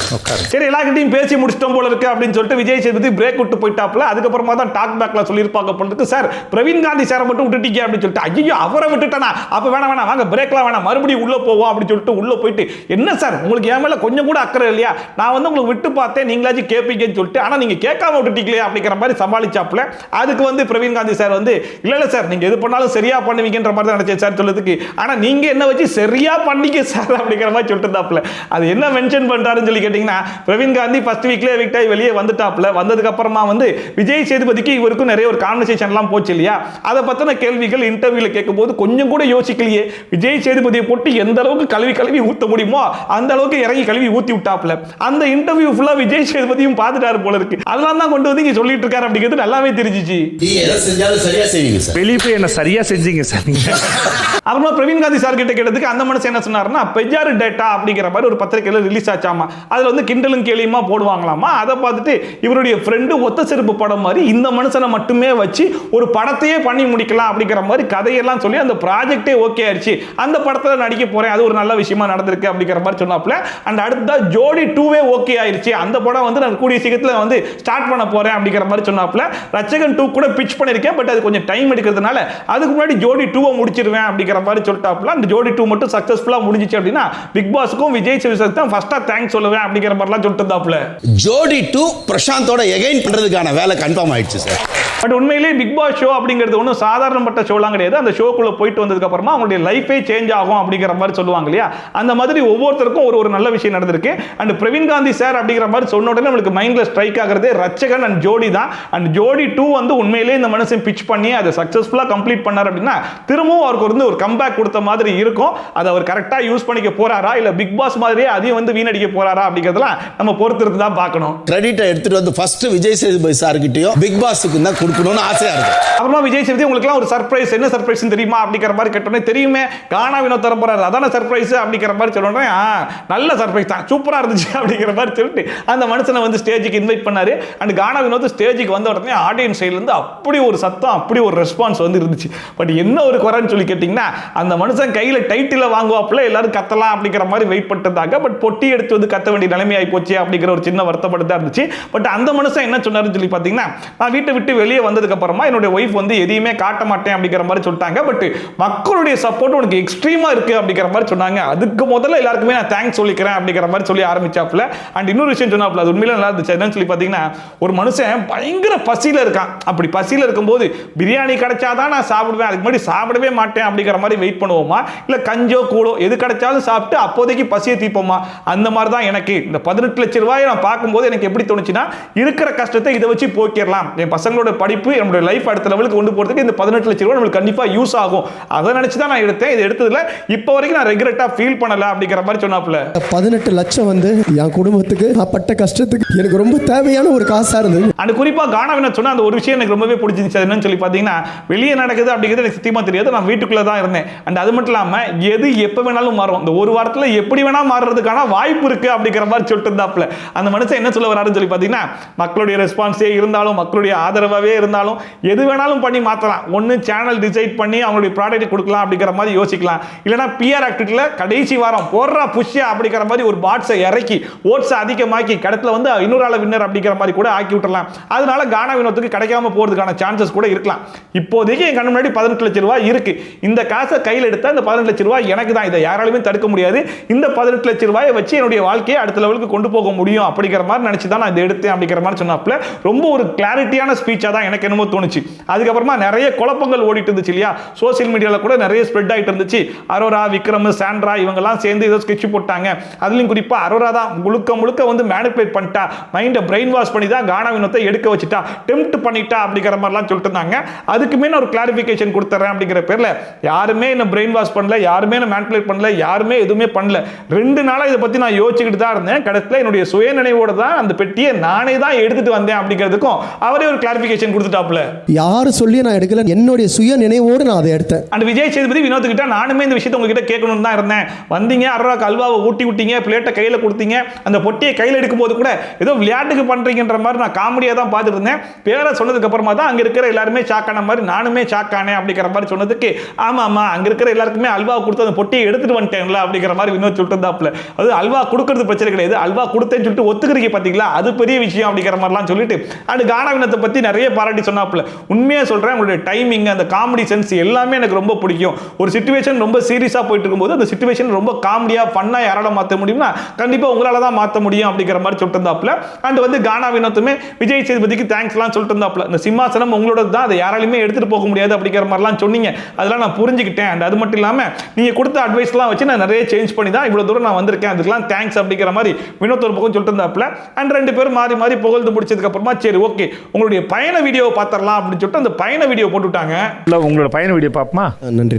சரி, எல்லார்கிட்டையும் பேசி முடிச்சிட்டோம் போல இருக்கு அப்படின்னு சொல்லிட்டு விஜய் சேதுபதி பிரேக் விட்டு போயிட்டாப்ல. அதுக்கப்புறமா தான் டாக் பேக்ல சொல்லியிருப்பாங்க போல இருக்கு, சார் பிரவீன் காந்தி சாரை மட்டும் விட்டுட்டீங்க அப்படின்னு சொல்லிட்டு. ஐயோ அவரை விட்டுட்டேனா, அப்ப வேணாம் வாங்க பிரேக்லாம் வேணாம், மறுபடியும் உள்ள போவோம் அப்படின்னு சொல்லிட்டு உள்ள போயிட்டு, என்ன சார் உங்களுக்கு என் மேல கொஞ்சம் கூட அக்கறை இல்லையா, நான் வந்து உங்களுக்கு விட்டு பார்த்தேன் நீங்களாச்சும் கேட்பீங்கன்னு சொல்லிட்டு, ஆனா நீங்க கேட்காம விட்டுட்டீங்களே அப்படிங்கிற மாதிரி சமாளிச்சாப்ல. அதுக்கு வந்து பிரவீன் காந்தி சார் வந்து இல்ல சார் நீங்க எது பண்ணாலும் சரியா பண்ணுவீங்கன்ற மாதிரி தான் நினைச்சேன் சார் சொல்றதுக்கு, ஆனா நீங்க என்ன வச்சு சரியா பண்ணீங்க சார் அப்படிங்கிற மாதிரி சொல்லிட்டு இருந்தாப்ல. அது என்ன மென்ஷன் பண்றாருன்னு சொல்லி கேட்டீங்கன்னா, பிரவீன் காந்தி ஃபர்ஸ்ட் வீக்லயே எவிக்ட் ஆகி வெளியே வந்துட்டாப்ல. வந்ததுக்கு அப்புறமா வந்து விஜய் சேதுபதிக்கு இவருக்கும் நிறைய ஒரு கான்வர்சேஷன்லாம் போச்சு இல்லையா. அதை பத்தின கேள்விகள் இன்டர்வியூல கேட்கும்போது கொஞ்சம் கூட யோசிக்கலையே. விஜய் சேதுபதியை போட்டு எந்த அளவுக்கு கழுவி ஊத்த முடியுமோ அந்த அளவுக்கு இறங்கி கழுவி ஊத்தி விட்டாப்ல. அந்த இன்டர்வியூ ஃபுல்லா விஜய் சேதுபதியும் பார்த்துட்டாரு போல இருக்கு. அதெல்லாம் தான் கொண்டு வந்து இங்க சொல்லிட்டு இருக்காரு அப்படிங்கிறது நல்லாவே தெரிஞ்சிச்சு. வெளியே போய் என்ன சரியா செஞ்சீங்க சார் நீங்க. அப்புறமா பிரவீன் காந்தி சார் கிட்ட கேட்டதுக்கு அந்த மனுஷன் என்ன சொன்னாருன்னா, பெஜாரு டேட்டா அப்படிங்கிற மாதிரி ஒரு பத்திரிகையில ரிலீஸ் ஆச்சாமா. அதுல வந்து கிண்டலும் கேலியுமா போடுவாங்களாமா. அதை பார்த்துட்டு இவருடைய ஃப்ரெண்டு ஒத்த செருப்பு படம் மாதிரி இந்த மனுஷனை மட்டுமே வச்சு ஒரு படத்தையே பண்ணி முடிக்கலாம் அப்படிங்கிற மாதிரி கதையெல்லாம் சொல்லி அந்த ப்ராஜெக்டே ஓகே ஆயிடுச்சு. அந்த படத்துல நடிக்க போறேன், அது ஒரு நல்ல விஷயமா நடந்திருக்கு அப்படிங்கிற மாதிரி சொன்னாப்ல. அண்ட் அடுத்ததா ஜோடி 2வே ஓகே ஆயிடுச்சு, அந்த படம் வந்து நான் கூடிய சீக்கிரத்தில் வந்து ஸ்டார்ட் பண்ண போறேன் அப்படிங்கிற மாதிரி சொன்னாப்ல. ரட்சகன் 2 கூட பிட்ச் பண்ணிருக்கேன், பட் அது கொஞ்சம் டைம் எடுக்கிறதுனால அதுக்கு முன்னாடி ஜோடி 2 முடிச்சிருவேன் அப்படிங்கிற மாதிரி சொல்லிட்டாப்ல. அந்த ஜோடி 2 மட்டும் சக்சஸ்ஃபுல்லா முடிஞ்சிச்சு அப்படின்னா பிக் பாஸ்க்கும் விஜய் சேதுபதி தான் ஃபர்ஸ்டா தேங்க்ஸ் சொல்லுவேன் அப்படிங்கிற மாதிரிலாம் சொல்லிட்டு இருந்தாப்ல. ஜோடி 2 பிரசாந்தோட எகைன் பண்றதுக்கான வேலை கன்ஃபார்ம் ஆயிடுச்சு சார். பட் உண்மையிலேயே பிக் பாஸ் ஷோ அப்படிங்கிறது ஒன்றும் சாதாரணப்பட்ட ஷோலாம் கிடையாது. அந்த ஷோக்குள்ள போயிட்டு வந்ததுக்கு அப்புறமா அவங்களுடைய லைஃபே சேஞ்ச் ஆகும் அப்படிங்கிற மாதிரி சொல்லுவாங்க இல்லையா. அந்த மாதிரி ஒவ்வொருத்தருக்கும் ஒரு நல்ல விஷயம் நடந்திருக்கு. அண்ட் பிரவீன் காந்தி சார் அப்படிங்கிற மாதிரி சொன்ன உடனே நம்மளுக்கு மைண்ட்ல ஸ்ட்ரைக் ஆகிறது ரட்சகன் அண்ட் ஜோடி தான். அண்ட் ஜோடி 2 வந்து உண்மையிலேயே இந்த மனுஷன் பிட்ச் பண்ணி அதை சக்சஸ்ஃபுல்லா கம்ப்ளீட் பண்ணார் அப்படின்னா திரும்பவும் அவருக்கு வந்து ஒரு கம்பேக் கொடுத்த மாதிரி இருக்கும். அதை அவர் கரெக்டா யூஸ் பண்ணிக்க போறாரா இல்ல பிக் பாஸ் மாதிரியே அதையும் வந்து வீணடிக்க போறாரா அப்படிங்கிறதெல்லாம் நம்ம பொறுத்திருந்து தான் பார்க்கணும். கிரெடிட்டை எடுத்துட்டு வந்து ஃபர்ஸ்ட் விஜய் சேதுபதி சார் கிட்டயும் பிக் பாஸ்க்கு தான் கொடுக்கணும்னு ஆசையா இருக்கு. அப்புறமா விஜய் சேதுபதி உங்களுக்கு ஒரு சர்ப்ரைஸ், என்ன சர்ப்ரைஸ் தெரியுமா அப்படிங்கிற மாதிரி கேட்டோன்னே தெரியுமே கானா வினோத் தர போறாரு அதான சர்ப்ரைஸ் அப்படிங்கிற மாதிரி சொன்னோன்னே நல்ல சர்ப்ரைஸ் தான் சூப்பரா இருந்துச்சு அப்படிங்கிற மாதிரி சொல்லிட்டு அந்த மனுஷனை வந்து ஸ்டேஜுக்கு இன்வைட் பண்ணாரு. அண்ட் கானா வினோத் ஸ்டேஜுக்கு வந்த உடனே ஆடியன்ஸ் சைடுல இருந்து அப்படி ஒரு சத்தம் அப்படி ஒரு ரெஸ்பான்ஸ் வந்து இருந்துச்சு. பட் என்ன ஒரு குறைன்னு சொல்லி கேட்டீங்கன்னா, அந்த மனுஷன் கையில டைட்டில வாங்குவாப்புல எல்லாரும் கத்தலாம் அப்படிங்கிற மாதிரி வெயிட் பண்ணிட்டாங்க. பட் பொட்டி எடுத்து வந்து கத்த வேண்டிய நிலைமையாகி போச்சு அப்படிங்கிற ஒரு சின்ன வருத்தப்பட்டு தான் இருந்துச்சு. பட் அந்த மனுஷன் என்ன சொன்னாருன்னு சொல்லி பார்த்தீங்கன்னா, நான் வீட்டை விட்டு வெளியே வந்ததுக்கு அப்புறமா என்னுடைய ஒய்ஃப் வந்து எதையுமே காட்ட மாட்டேன் அப்படிங்கிற மாதிரி சொல்லிட்டாங்க. பட் மக்களுடைய சப்போர்ட் உனக்கு எக்ஸ்ட்ரீமா இருக்கு அப்படிங்கிற மாதிரி சொன்னாங்க. அதுக்கு முதல்ல எல்லாருக்குமே நான் தேங்க்ஸ் சொல்லிக்கிறேன் அப்படிங்கிற மாதிரி சொல்லி ஆரம்பிச்சாப்ல. அண்ட் இன்னொரு விஷயம் சொன்னாப்ல, அது உண்மையில நல்லா இருந்துச்சு. என்னன்னு சொல்லி பார்த்தீங்கன்னா, ஒரு மனுஷன் பயங்கர பசியில இருக்கான். அப்படி பசியில இருக்கும்போது பிரியாணி கிடைச்சாதான் நான் சாப்பிடுவேன், அதுக்கு முன்னாடி சாப்பிடவே மாட்டேன் அப்படிங்கிற மாதிரி வெயிட் பண்ணுவோமா, இல்ல கஞ்சோ கூழோ எது கிடைச்சாலும் சாப்பிட்டு அப்போதைக்கு பசியை தீர்ப்போமா? அந்த மாதிரி தான் எனக்கு இந்த 18 லட்சம் ரூபாயை நான் பார்க்கும்போது எனக்கு எப்படி தோணுச்சுன்னா, இருக்கிற கஷ்டத்தை இதை வச்சு போக்கிடலாம், என் பசங்களோட படிப்பு என்னோட லைஃப் அடுத்த லெவலுக்கு கொண்டு போறதுக்கு இந்த 18 லட்சம் ரூபாய் நம்மளுக்கு கண்டிப்பா யூஸ் ஆகும். அதை நினைச்சு தான் நான் எடுத்தேன். இது எடுத்ததுல இப்போ வரைக்கும் நான் ரெகுலட்டா ஃபீல் பண்ணல அப்படிங்கிற மாதிரி சொன்னாப்ல. 18 லட்சம் வந்து என் குடும்பத்துக்கு நான் பட்ட கஷ்டத்துக்கு எனக்கு ரொம்ப தேவையான ஒரு காசா இருந்தது. அந்த குறிப்பா கானாவின சொன்ன அந்த ஒரு விஷயம் எனக்கு ரொம்பவே பிடிச்சிருந்துச்சு. என்னன்னு சொல்லி பார்த்தீங்கன்னா, வெளியே நடக்குது அப்படிங்கிறது எனக்கு சத்தியமா தெரியாது, நான் வீட்டுக்குள்ள தான் இருந்தேன். அண்ட் அது மட்டும் இல்லாம எது எப்ப வேணாலும் மாறும், இந்த ஒரு வாரத்துல எப்படி வேணா மாறுறதுக்கான வாய்ப்பு இருக்கு அப்படிங்கிற மாதிரி சொல்லிட்டு இருந்தாப்ல. அந்த மனுஷன் என்ன சொல்ல வராருன்னு சொல்லி பார்த்தீங்கன்னா, மக்களுடைய ரெஸ்பான்ஸே இருந்தாலும் மக்களுடைய ஆதரவாகவே இருந்தாலும் எது வேணாலும் பண்ணி மாற்றலாம். ஒன்று சேனல் டிசைட் பண்ணி அவங்களுடைய ப்ராடக்ட் கொடுக்கலாம் அப்படிங்கிற மாதிரி யோசிக்கலாம். இல்லைனா பிஆர் ஆக்டிவிட்டியில் கடைசி வாரம் போடுறா புஷ்யா அப்படிங்கிற மாதிரி ஒரு பாட்ஸை இறக்கி ஓட்ஸை அதிகமாக்கி கடத்தில் வந்து இன்னொரு ஆள வின்னர் அப்படிங்கிற மாதிரி கூட ஆக்கி விட்டுறலாம். அதனால கானா வினோத்துக்கு கிடைக்காம போறதுக்கான சான்சஸ் கூட இருக்கலாம். இப்போதைக்கு என் கண்ணு முன்னாடி 18 லட்சம் ரூபாய் இருக்கு. இந்த காசை கையில் எடுத்தா இந்த 18 லட்சம் ரூபாய் எனக்கு தான், இதை யாராலுமே தடுக்க முடியாது. இந்த 18 லட்சம் ரூபாயை வச்சு என்னுடைய வாழ்க்கையை அடுத்த லெவலுக்கு கொண்டு போக முடியும் அப்படிங்கிற மாதிரி நினைச்சு தான் நான் இதை எடுத்தேன் அப்படிங்கிற மாதிரி சொன்னாப்ல. ரொம்ப ஒரு கிளாரிட்டியான ஸ்பீச்சா தான் எனக்கு என்னமோ தோணுச்சு. அதுக்கப்புறமா நிறைய குழப்பங்கள் ஓடிட்டு இருந்துச்சு இல்லையா, சோசியல் மீடியால கூட நிறைய ஸ்ப்ரெட் ஆயிட்டு இருந்துச்சு. அரோரா, விக்ரம், சாண்ட்ரா இவங்கெல்லாம் சேர்ந்து ஏதோ ஸ்கெட்ச் போட்டாங்க. அதுலயும் குறிப்பா அரோரா தான் முழுக்க வந்து மேனிபுலேட் பண்ணிட்டா, மைண்டை பிரெயின் வாஷ் பண்ணி தான் கானா வினோத்தை எடுக்க வச்சுட்டா, டெம்ப்ட் பண்ணிட்டா அப்படிங்கிற மாதிரிலாம் சொல்லிட்டு இருந்தாங்க. அதுக்குமே நான் ஒரு கிளாரிஃபிகேஷன் கொடுத்துறேன் அப்படிங்கிற பேர்ல யாருமே என்ன பிரெயின் வாஷ் பண்ணல, யாருமே என்ன மேனிபுலேட் பண்ணல, யாருமே எதுவுமே பண்ணல. 2 நாளாக இதை பற்றி நான் யோசிச்சுக்கிட்டு தான் இருந்தேன். கடைசியில் என்னுடைய சுய நினைவோட தான் அந்த பெட்டியை நானே தான் எடுத்துட்டு வந்தேன் அப்படிங்கிறதுக்கும் அவரே ஒரு கிளாரிஃபிகேஷன் கொடுத்துட்டாப்ல. யாரு சொல்லி நான் எடுக்கல, என்னுடைய சுய நினைவோடு நான் அதை எடுத்தேன். அண்ட் விஜய் சேதுபதி வினோத் கிட்ட நானுமே இந்த விஷயத்தை உங்ககிட்ட கேட்கணும்னு தான் இருந்தேன். வந்தீங்க, 6 ரூபா அல்வாவை ஊட்டி விட்டீங்க, பிளேட்டை கையில் கொடுத்தீங்க, அந்த பொட்டியை கையில் எடுக்கும் போது கூட ஏதோ விளையாட்டுக்கு பண்றீங்கன்ற மாதிரி நான் காமெடியாக தான் பார்த்துட்டு இருந்தேன். பேரை சொன்னதுக்கு அப்புறமா தான் அங்க இருக்கிற எல்லாருமே ஷாக்கான மாதிரி நானுமே ஷாக்கானே அப்படிங்கிற மாதிரி சொன்னதுக்கு ஆமா அங்க இருக்கிற எல்லாருக்குமே அல்வா கொடுத்து அந்த பொட்டியை எடுத்துட்டு வந்துட்டேன்ல அப்படிங்கிற மாதிரி வினோத் சொல்லிட்டு அது அல்வா கொடுக்கறது பிரச்சனை கிடையாது, அல்வா கொடுத்தேன்னு சொல்லிட்டு ஒத்துக்கிறீங்க பாத்தீங்களா, அது பெரிய விஷயம் அப்படிங்கிற மாதிரிலாம் சொல்லிட்டு அண்ட் கானா வினோத்தை பத்தி நிறைய பாராட்டி சொன்னாப்ல. உண்மையா சொல்றேன், உங்களுடைய டைமிங், அந்த காமெடி சென்ஸ் எல்லாமே எனக்கு ரொம்ப பிடிக்கும். ஒரு சிச்சுவேஷன் ரொம்ப சீரியஸா போயிட்டு இருக்கும்போது அந்த சிச்சுவேஷன் ரொம்ப காமெடியா ஃபன்னா யாரால மாற்ற முடியும்னா கண்டிப்பா உங்களால தான் மாற்ற முடியும் அப்படிங்கிற மாதிரி சொல்லிட்டு இருந்தாப்ல. அண்ட் வந்து கானா வினோத்துமே விஜய் சேதுபதிக்கு தேங்க்ஸ்லாம் சொல்லிட்டு இருந்தாப்ல. இந்த சிம்மாசனம் உங்களோட தான், அதை யாராலுமே எடுத்துட்டு போக முடியாது அப்படிங்கிற மாதிரிலாம் சொன்னீங்க, அதெல்லாம் நான் புரிஞ்சுக்கிட்டேன். அண்ட் அது மட்டும் இல்லாம நீங்க கொடுத்த அட்வைஸ்லாம் வச்சு நான் நிறைய சேஞ்ச் பண்ணி தான் இவ்வளவு தூரம் நான் வந்திருக்கேன், அதுக்கெல்லாம் தேங்க்ஸ் அப்படிங்கிற மாதிரி வினோத் ஒரு பக்கம் சொல்லிட்டு இருந்தாப்ல. அண்ட் 2 பேரும் மாறி மாறி புகழ்ந்து முடிச்சதுக்கு அப்புறமா சரி ஓகே உங்களுடைய பயண வீடியோ பார்த்தரலாம் அப்படின்னு சொல்லிட்டு அந்த பயண வீடியோ போட்டுட்டாங்க. உங்களோட பயண வீடியோ பாப்போமா? நன்றி.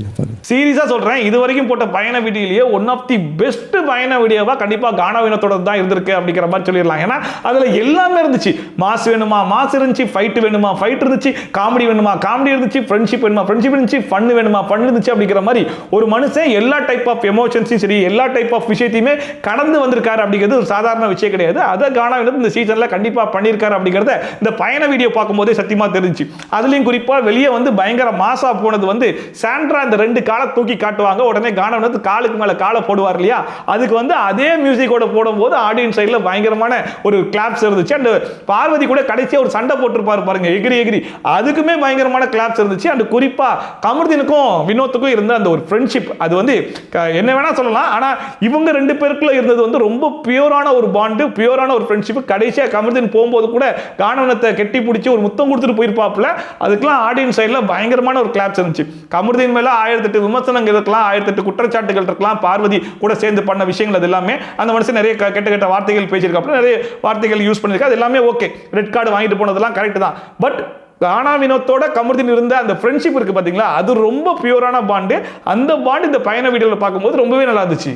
சீரியஸா சொல்றேன், இது வரைக்கும் போட்ட பயண வீடியோலயே ஒன் ஆஃப் தி பெஸ்ட் பயண வீடியோவா கண்டிப்பா கானா வினோத்தோட தான் இருந்திருக்கு அப்படிங்கிற மாதிரி சொல்லிடலாம். ஏன்னா அதுல எல்லாமே இருந்துச்சு. மாஸ் வேணுமா மாஸ் இருந்துச்சு, ஃபைட் வேணுமா ஃபைட் இருந்துச்சு, காமெடி வேணுமா காமெடி இருந்துச்சு, ஃப்ரெண்ட்ஷிப் வேணுமா ஃப்ரெண்ட்ஷிப் இருந்துச்சு, ஃபன் வேணுமா ஃபன் இருந்துச்சு அப்படிங்கிற மாதிரி ஒரு மனுஷன் எல்லா டைப் ஆஃப் எமோஷன்ஸையும் சரி எல்லா டைப் ஆஃப் விஷயத்தையுமே கடந்து வந்திருக்காரு அப்படிங்கிறது ஒரு சாதாரண விஷயம் கிடையாது. அதை கானா வினோத் இந்த சீசன்ல கண்டிப்பா பண்ணியிருக்காரு அப்படிங்கிறத இந்த பயண வீடியோ பார்க்கும்போதே சத்தியமா தெரிஞ்சு. அதுலயும் குறிப்பா வெளியே வந்து பயங்கர மாசா போனது வந்து சாண்ட்ரா இந்த 2 காலை தூக்கி காட்டுவாங்க, உடனே கானா வினோத் காலுக்கு மேல காலை போடுவார் இல்லையா, அதுக்கு வந்து அதே மியூசிக்கோட போடும்போது ஆடியன்ஸ் சைடுல பயங்கரமான ஒரு கிளாப்ஸ் இருந்துச்சு. அந்த பார்வதி கூட கடைசியா ஒரு சண்டை போட்டுருப்பாரு பாருங்க எகிரி எகிரி, அதுக்குமே பயங்கரமான கிளாப்ஸ் இருந்துச்சு. அண்ட் குறிப்பா கமருதீனுக்கும் வினோத்துக்கும் இருந்த அந்த ஒரு ஃப்ரெண்ட்ஷிப் அது வந்து என்ன வேணா சொல்லலாம், ஆனா இவங்க 2 பேருக்குள்ள இருந்தது வந்து ரொம்ப பியூரான ஒரு பாண்டு, பியூரான ஒரு ஃப்ரெண்ட்ஷிப். கடைசியா கமருதீன் போகும்போது கூட கானா வினோத்தை கெட்டி பிடிச்சி ஒரு முத்தம் கொடுத்துட்டு போயிருப்பாப்ல, அதுக்கெல்லாம் ஆடியன்ஸ் சைடுல பயங்கரமான ஒரு கிளாப்ஸ் இருந்துச்சு. கமருதீன் மேல 1008 விமர்சனங்கள் இருக்கலாம், 1008 குற்றச்சாட்டுகள் இருக்கலாம், பார்வதி கூட சேர்ந்து பண்ண விஷயங்கள் அது எல்லாமே அந்த மனுஷன் நிறைய கெட்ட கெட்ட வார்த்தைகள் பேசியிருக்காப்ல, நிறைய வார்த்தைகள் யூஸ் பண்ணிருக்கா, அது எல்லாமே ஓகே, ரெட் கார்டு வாங்கிட்டு போனதெல்லாம் கரெக்ட் தான். பட் கானா வினோத்தோட கமருதீன் இருந்த அந்த ஃப்ரெண்ட்ஷிப் இருக்கு பாத்தீங்களா, அது ரொம்ப பியூரான பாண்டு. அந்த பாண்டு இந்த பயண வீடியோல பார்க்கும்போது ரொம்பவே நல்லா இருந்துச்சு.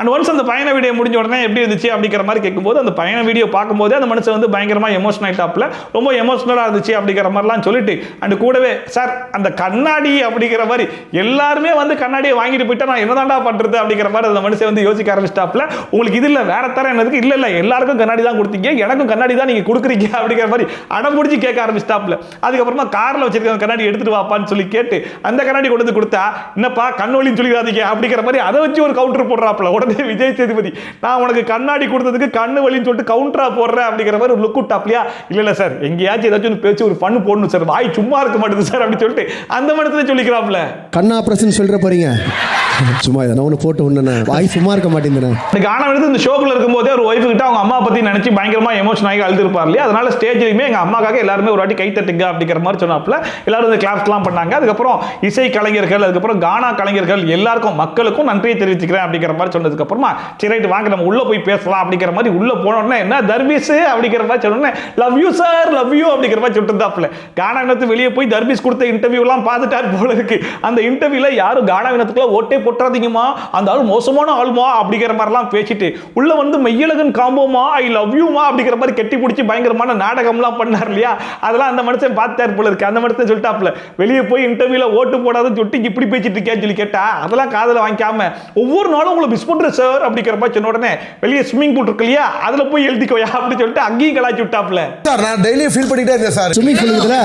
அண்ட் ஒன்ஸ் அந்த பயண வீடியோ முடிஞ்ச உடனே எப்படி இருந்துச்சு அப்படிங்கிற மாதிரி கேட்கும்போது அந்த பயண வீடியோ பார்க்கும்போது அந்த மனுஷன் வந்து பயங்கரமா எமோஷனல் ஆயிட்டாப்ல, ரொம்ப எமோஷனலா இருந்துச்சு அப்படிங்கிற மாதிரிலாம் சொல்லிட்டு அண்ட் கூடவே சார் அந்த கண்ணாடி அப்படிங்கிற மாதிரி எல்லாருமே வந்து கண்ணாடியை வாங்கிட்டு போயிட்டா நான் என்னதான்டா பண்றது அப்படிங்கிற மாதிரி அந்த மனுஷன் வந்து யோசிக்க ஆரம்பிச்சிட்டாப்ல. உங்களுக்கு இது இல்லை வேற தர என்னதுக்கு இல்ல எல்லாருக்கும் கண்ணாடி தான் கொடுத்தீங்க, எனக்கும் கண்ணாடி தான் நீங்க கொடுக்குறீங்க அப்படிங்கிற மாதிரி அடம் பிடிச்சி கேட்க ஆரம்பிச்சிட்டாப்ல. அதுக்கப்புறமா கார்ல வச்சிருக்க கண்ணாடி எடுத்துட்டு வாப்பான்னு சொல்லி கேட்டு அந்த கண்ணாடி கொண்டு வந்து கொடுத்தா என்னப்பா கண்ணொலின்னு சொல்லிடாதீங்க அப்படிங்கிற மாதிரி அதை வச்சு ஒரு கவுண்டர் போடுறாப்ல. உடனே விஜய் சேதுபதி நான் உனக்கு கண்ணாடி கொடுத்ததுக்கு கண்ணு வலின்னு சொல்லிட்டு கவுண்டரா போடுறேன் அப்படிங்கிற மாதிரி ஒரு லுக் விட்டாப்லையா. இல்ல சார் எங்கேயாச்சும் ஏதாச்சும் பேச்சு ஒரு ஃபன் போடணும் சார், வாய் சும்மா இருக்க மாட்டேது சார் அப்படின்னு சொல்லிட்டு அந்த மனசுல சொல்லிக்கிறாப்ல. கண்ணா பிரசன் சொல்ற போறீங்க சும்மா இதை நான் ஒன்று போட்டு ஒன்று வாய் சும்மா இருக்க மாட்டேங்கிறேன். கானா வினோத் இந்த ஷோக்குள்ள இருக்கும்போதே ஒரு ஒய்ஃபு கிட்ட அவங்க அம்மா பத்தி நினைச்சு பயங்கரமா எமோஷன் ஆகி அழுதுருப்பார் இல்லையா, அதனால ஸ்டேஜ்லயுமே எங்க அம்மாக்காக எல்லாருமே ஒரு வாட்டி கை தட்டுங்க அப்படிங்கிற மாதிரி சொன்னாப்ல. எல்லாரும் இந்த கிளாப்ஸ்லாம் பண்ணாங்க. அதுக்கப்புறம் இசை கலைஞர்கள் அதுக்கப்புறம் கானா கலைஞர்கள் எல்லாருக்கும் மக்களுக்கும் நன்றியை தெரிவிச்சுக்கிறேன் அப்படிங்கிற மாதிரி சொன்னதுக்கு அப்புறமா சரி ரைட் வாங்க நம்ம உள்ள போய் பேசலாம் அப்படிங்கிற மாதிரி உள்ள போன உடனே என்ன தர்பீஸ் அப்படிங்கிற மாதிரி சொன்ன உடனே love you sir love you அப்படிங்கிற மாதிரி சொல்லிட்டு கானா வினோத் வெளியே போய் தர்பீஸ் கொடுத்த இன்டர்வியூ எல்லாம் பார்த்துட்டார் போல இருக்கு. அந்த இன்டர்வியூல யாரும் கானா வினோத்துக்குள்ள ஓட்டே போட்டுறாதீங்கம்மா, அந்த ஆள் மோசமான ஆளுமா அப்படிங்கிற மாதிரிலாம் பேசிட்டு உள்ள வந்து மெய்யழகன் காம்போமா ஐ லவ் யூமா அப்படிங்கிற மாதிரி கெட்டி பிடிச்சி பயங்கரமான நாடகம்லாம் பண்ணார் இல்லையா, அதெல்லாம் அந்த மனுஷன் பார்த்தார் போல இருக்கு. அந்த மனுஷன் சொல்லிட்டாப்ல வெளியே போய் இன்டர்வியூல ஓட்டு போடாதுன்னு சொல்லிட்டு இப்படி பேசிட்டு இருக்கேன்னு சொல்லி கேட்டா அதெல்லாம் காதல வாங்கிக்காம ஒவ்வொரு நாளும் உங்களை மிஸ் பண்றேன் சார் அப்படிங்கிற மாதிரி சொன்ன உடனே வெளியே ஸ்விமிங் பூல் இருக்கு இல்லையா அதுல போய் எழுதிக்கோயா அப்படின்னு சொல்லிட்டு அங்கேயும் கலாச்சி விட்டாப்ல. சார் நான் டெய்லி ஃபீல் பண்ணிட்டே இருக்கேன் சார் ஸ்விமிங் பூல் இருக்குல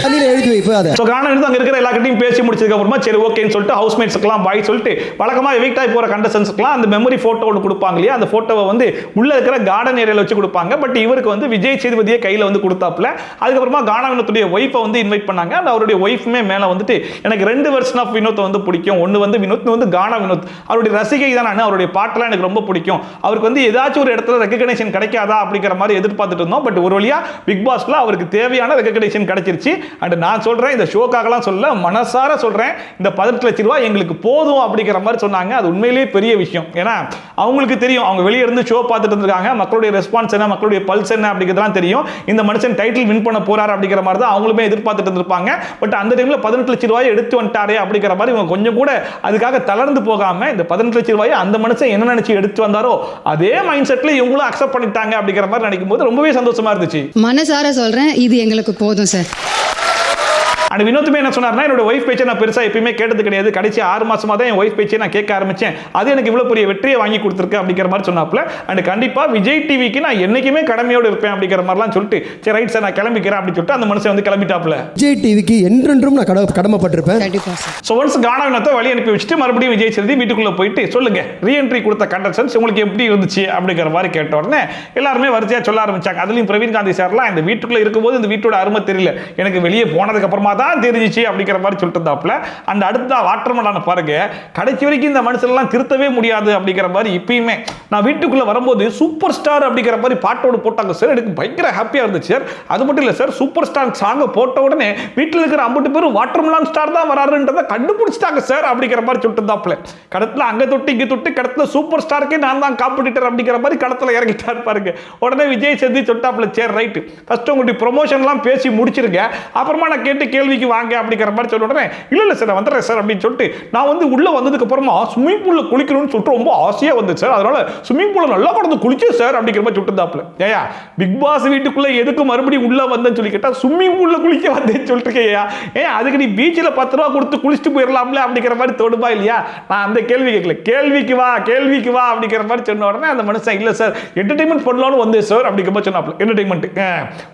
தண்ணியில எழுதி வைப்பா அதை. சோ கானா வினோத் அங்க இருக்கிற எல்லார்கிட்டயும் பேசி முடிச்சதுக்கு அப்புறமா சரி ஓகேன்னு சொல்லிட்டு ஹவுஸ்மேட்ஸ்க்குலாம் பாய் சொல்லிட்டு வழக்கமா எவிக்ட் ஆகி போற கண்டஸ்டன்ஸ்க்குலாம் அந்த மெமரி போட்டோ ஒன்று கொடுப்பாங்க இல்லையா, அந்த போட்டோவை வந்து உள்ள இருக்கிற கார்டன் ஏரியால வச்சு கொடுப்பாங்க. பட் இவருக்கு வந்து விஜய் சேதுபதியே கையில வந்து கொடுத்தாப்ல. அதுக்கப்புறமா கானா வினோத்துடைய ஒய்ஃபை வந்து இன்வைட் பண்ணாங்க. அந்த அவருடைய ஒய்ஃப்மே மேல வந்துட்டு எனக்கு 2 வெர்ஷன் ஆஃப் வினோத் வந்து பிடிக்கும், ஒன்னு வந்து வினோத் வந்து கானா வினோத் அவருடைய ரசிகை தான் நான், அவருடைய பாட்டெல்லாம் எனக்கு ரொம்ப பிடிக்கும், அவருக்கு வந்து ஏதாச்சும் ஒரு இடத்துல ரெகக்னேஷன் கிடைக்காதா அப்படிங்கிற மாதிரி எதிர்பார்த்துட்டு இருந்தோம். பட் ஒரு வழியா பிக் பாஸ்ல அவருக்கு தேவையான ரெகக்னேஷன் கிடைச்சிருச்சு. அண்ட் நான் சொல்றேன் இந்த ஷோக்காகலாம் சொல்ல மனசார சொல்றேன் இந்த 18 லட்சம் ரூபாய் எங்களுக்கு போதும் அப்படிங்கிற மாதிரி சொன்னாங்க. அது உண்மையிலேயே பெரிய விஷயம். ஏன்னா அவங்களுக்கு தெரியும், அவங்க வெளியே இருந்து ஷோ பார்த்துட்டு இருக்காங்க, மக்களுடைய ரெஸ்பான்ஸ் என்ன, மக்களுடைய பல்ஸ் என்ன அப்படிங்கிறதுலாம் தெரியும். இந்த மனுஷன் டைட்டில் வின் பண்ண போறாரு அப்படிங்கிற மாதிரி தான் அவங்களுமே எதிர்பார்த்துட்டு இருந்திருப்பாங்க. பட் அந்த டைம்ல 18 லட்சம் ரூபாய் எடுத்து வந்துட்டாரே அப்படிங்கிற மாதிரி இவங்க கொஞ்சம் கூட அதுக்காக தளர்ந்து போகாம இந்த 18 லட்சம் ரூபாய் அந்த மனுஷன் என்ன நினைச்சு எடுத்து வந்தாரோ அதே மைண்ட் செட்ல இவங்களும் அக்செப்ட் பண்ணிட்டாங்க அப்படிங்கிற மாதிரி நினைக்கும் போது ரொம்பவே சந்தோஷமா இருந்துச்சு. மனசார சொல்றேன், இது எங்களுக்கு போதும் சார். அண்ட் வினோத்துமே என்ன சொன்னார்னா, என்னோட ஒய்ஃப் பேச்சை நான் பெருசாக எப்பயுமே கேட்டது கிடையாது, கடைசி 6 மாசமா தான் என் ஒய்ஃப் பேச்சை நான் கேட்க ஆரம்பிச்சேன், அது எனக்கு இவ்வளோ பெரிய வெற்றியை வாங்கி கொடுத்துருக்கு அப்படிங்கிற மாதிரி சொன்னாப்ல. அண்ட் கண்டிப்பாக விஜய் டிவிக்கு நான் என்னைக்குமே கடமையோடு இருப்பேன் அப்படிங்கிற மாதிரிலாம் சொல்லிட்டு, சரி ரைட் சார் நான் கிளம்பிக்கிறேன் அப்படின்னு சொல்லிட்டு அந்த மனுஷன் வந்து கிளம்பிட்டாப்ல. விஜய் டிவிக்கு என்றென்றும் நான் கடமைப்பட்டிருப்பேன். ஸோ ஒன்ஸ் கானா வினோத்தை வழி அனுப்பி வச்சுட்டு மறுபடியும் விஜய் சேதுபதி வீட்டுக்குள்ளே போயிட்டு சொல்லுங்க ரீஎன்ட்ரி கொடுத்த கண்டஸ்டன்ஸ் உங்களுக்கு எப்படி இருந்துச்சு அப்படிங்கிற மாதிரி கேட்ட உடனே எல்லாருமே வரிசையாக சொல்ல ஆரம்பிச்சாங்க. அதுலேயும் பிரவீன் காந்தி சார்லாம் இந்த வீட்டுக்குள்ளே இருக்கும்போது இந்த வீட்டோட அருமை தெரியல, எனக்கு வெளியே போனதுக்கு அப்புறமா தான் தெரிஞ்சிச்சு அப்படிங்கிற மாதிரி சொல்லிட்டு இருந்தாப்ல. அந்த அடுத்த வாட்டர்மலான பாருங்க, கடைசி வரைக்கும் இந்த மனுஷன்லாம் திருத்தவே முடியாது அப்படிங்கிற மாதிரி இப்பயுமே நான் வீட்டுக்குள்ள வரும்போது சூப்பர் ஸ்டார் அப்படிங்கிற மாதிரி பாட்டோடு போட்டாங்க சார், எனக்கு பயங்கர ஹாப்பியா இருந்துச்சு சார். அது மட்டும் இல்லை சார், சூப்பர் ஸ்டார் சாங்கை போட்ட உடனே வீட்டில் இருக்கிற 50 பேரும் வாட்டர்மலான் ஸ்டார் தான் வராருன்றதை கண்டுபிடிச்சிட்டாங்க சார் அப்படிங்கிற மாதிரி சொல்லிட்டு இருந்தாப்ல. கடத்துல அங்க தொட்டு இங்க தொட்டு கடத்துல சூப்பர் ஸ்டாருக்கே நான் தான் காம்படிட்டர் அப்படிங்கிற மாதிரி கடத்துல இறங்கிட்டாரு பாருங்க. உடனே விஜய் சேதுபதி சொல்லிட்டாப்ல, சரி ரைட் ஃபர்ஸ்ட் உங்களுடைய ப்ரொமோஷன்லாம் பேசி முடிச்சிருங்க, அப்புறமா நான் கேட்டு கேள்விக்கு வாங்க அப்படிங்கிற மாதிரி சொல்ல உடனே இல்ல சார் நான் வந்துடுறேன் சார் அப்படின்னு சொல்லிட்டு நான் வந்து உள்ள வந்ததுக்கு அப்புறமா ஸ்விமிங் பூல்ல குளிக்கணும்னு சொல்லிட்டு ரொம்ப ஆசையா வந்து சார், அதனால ஸ்விமிங் பூல்ல நல்லா கடந்து குளிச்சேன் சார் அப்படிங்கிற மாதிரி சொல்லிட்டு இருந்தாப்ல. ஏயா பிக் பாஸ் வீட்டுக்குள்ள எதுக்கு மறுபடியும் உள்ள வந்தேன்னு சொல்லி கேட்டா ஸ்விமிங் பூல்ல குளிக்க வந்தேன்னு சொல்லிட்டு இருக்கேயா, ஏன் அதுக்கு நீ பீச்சில் 10 ரூபா கொடுத்து குளிச்சுட்டு போயிடலாம்ல அப்படிங்கிற மாதிரி தோடுமா இல்லையா? நான் அந்த கேள்வி கேட்கல, கேள்விக்கு வா அப்படிங்கிற மாதிரி சொன்ன உடனே அந்த மனுஷன் இல்ல சார் என்டர்டைன்மெண்ட் பண்ணலாம்னு வந்தேன் சார் அப்படிங்கிற மாதிரி சொன்னாப்ல. என்டர்டைன்மெண்ட்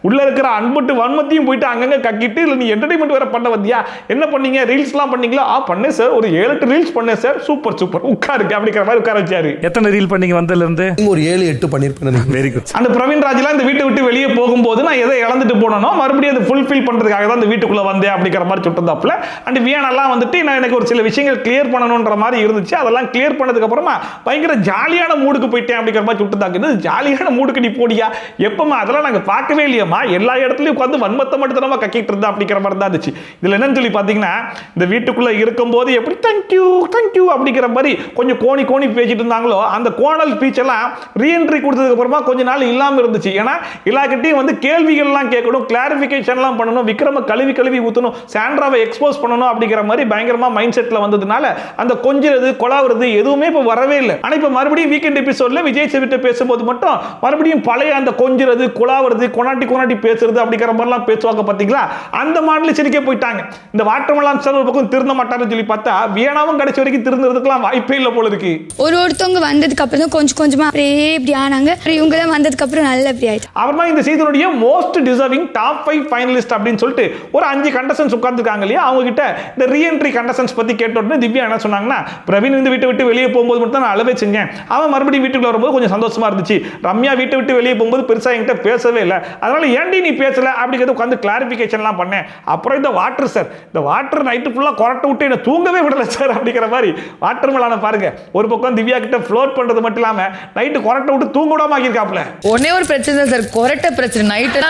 உள்ள இருக்கிற அன்பட்டு வன்மத்தையும் போயிட்டு அங்கங்க கக்கிட்டு இல்ல நீ என்டர்டைன்மெண்ட் வேற பண்ண வந்தியா, என்ன பண்ணீங்க ரீல்ஸ்லாம் பண்ணீங்களா? பண்ணேன் சார், ஒரு 7-8 ரீல்ஸ் பண்ணேன் சார், சூப்பர் உட்காருக்கு அப்படிங்கிற மாதிரி உட்கார வச்சாரு. எத்தனை ரீல் பண்ணீங்க வந்ததுல இருந்து? ஒரு 7-8 பண்ணிருப்பேன். Very good. அந்த பிரவீன் ராஜ்லாம் இந்த வீட்டை விட்டு வெளியே போகும்போது நான் எதை இழந்துட்டு போனனோ மறுபடியும் அதை ஃபுல்ஃபில் பண்றதுக்காக தான் இந்த வீட்டுக்குள்ள வந்தேன் அப்படிங்கிற மாதிரி சொல்லிட்டு இருந்தாப்ல. அண்ட் வியானெல்லாம் வந்துட்டு நான் எனக்கு ஒரு சில விஷயங்கள் கிளியர் பண்ணணும்ன்ற மாதிரி இருந்துச்சு, அதெல்லாம் கிளியர் பண்ணதுக்கு அப்புறமா பயங்கர ஜாலியான மூடுக்கு போயிட்டேன் அப்படிங்கிற மாதிரி சொல்லிட்டு இருந்தாங்க. ஜாலியான மூடுக்கு நீ போடியா, எப்பமா அதெல்லாம் நாங்க பார்க்கவே இல்லையம்மா, எல்லா இடத்துலயும் உட்காந்து வன்மத்தை மட்டும் தான் கக்கிட்டு இருந்தா அப்படிங்கிற மாதிரி தான் இருந்துச்சு. இதுல என்னன்னு சொல்லி பாத்தீங்கன்னா, இந்த வீட்டுக்குள்ள இருக்கும்போது எப்படி தேங்க்யூ அப்படிங்கிற மாதிரி கொஞ்சம் கோணி பேசிட்டு இருந்தாங்களோ அந்த கோணல் ஸ்பீச் எல்லாம் ரீஎன்ட்ரி கொடுத்ததுக்கு அப்புறமா கொஞ்ச நாள் இல்லாம இருந்துச்சு. ஏன்னா எல்லார்கிட்டையும் வந்து கேள்விகள்லாம் கேட்கணும், கிளாரிஃபிகேஷன்லாம் பண்ணணும், விக்ரம கழுவி ஊற்றணும், சாண்ட்ராவை எக்ஸ்போஸ் பண்ணணும் அப்படிங்கிற மாதிரி பயங்கரமா மைண்ட் செட்ல வந்ததுனால அந்த கொஞ்சிறது கொலாவுறது எதுவுமே இப்போ வரவே இல்லை. ஆனா இப்போ மறுபடியும் வீக்கெண்ட் எபிசோட்ல விஜய் சேதுபதி பேசும்போது மட்டும் மறுபடியும் பழைய அந்த கொஞ்சிறது கொலாவுறது கொனாட்டி பேசுறது அப்படிங்கிற மாதிரிலாம் பேசுவாங்க பாத்தீங்களா, அந்த மாடல சிரிக்க போயிட்டாங்க. இந்த வாட்டர்மலான் சார் ஒரு பக்கம் திருந்த மாட்டாருன்னு சொல்லி பார்த்தா வியனாவும் கடைசி வரைக்கும் திருந்துறதுக்குலாம் வாய்ப்பே இல்லை போல இருக்கு. ஒருத்தவங்க வந்ததுக்கு அப்புறம் தான் கொஞ்சமா அப்படியே இப்படி ஆனாங்க, இவங்க தான் வந்ததுக்கு அப்புறம் நல்ல இப்படி ஆயிடுச்சு. அப்புறமா இந்த சீசனுடைய மோஸ்ட் டிசர்விங் டாப் 5 ஃபைனலிஸ்ட் அப்படின்னு சொல்லிட்டு ஒரு 5 கண்டஸ்டன்ஸ் உட்கார்ந்துருக்காங்க இல்லையா, அவங்க கிட்ட இந்த ரீஎன்ட்ரி கண்டஸ்டன்ஸ் பத்தி கேட்ட உடனே திவ்யா என்ன சொன்னாங்கன்னா, பிரவீன் இந்த வீட்டை விட்டு வெளியே போகும்போது மட்டும் நான் அழவே செஞ்சேன், அவன் மறுபடியும் வீட்டுக்குள்ள வரும்போது கொஞ்சம் சந்தோஷமா இருந்துச்சு, ரம்யா வீட்டை விட்டு வெளியே போகும்போது பெருசா என்கிட்ட பேசவே இல்லை, அதனால ஏன்டி நீ பேசல அப்படிங்கிறது உட்காந்து கிளாரிஃபிகேஷன்லாம் பண்ணேன். அப்புறம் இந்த வாட்டர் சார், இந்த வாட்டர் நைட்டு ஃபுல்லா கொரட்டை விட்டு என்ன தூங்கவே விடல சார் அப்படிங்கிற மாதிரி வாட்டர்மலான பாருங்க, ஒரு பக்கம் திவ்யா கிட்ட ஃப்ளோட் பண்றது மட்டும் இல்லாம நைட்டு கொரட்டை விட்டு தூங்க விடாம ஆகியிருக்காப்ல. ஒன்னே ஒரு பிரச்சனை சார், கொரட்டை பிரச்சனை,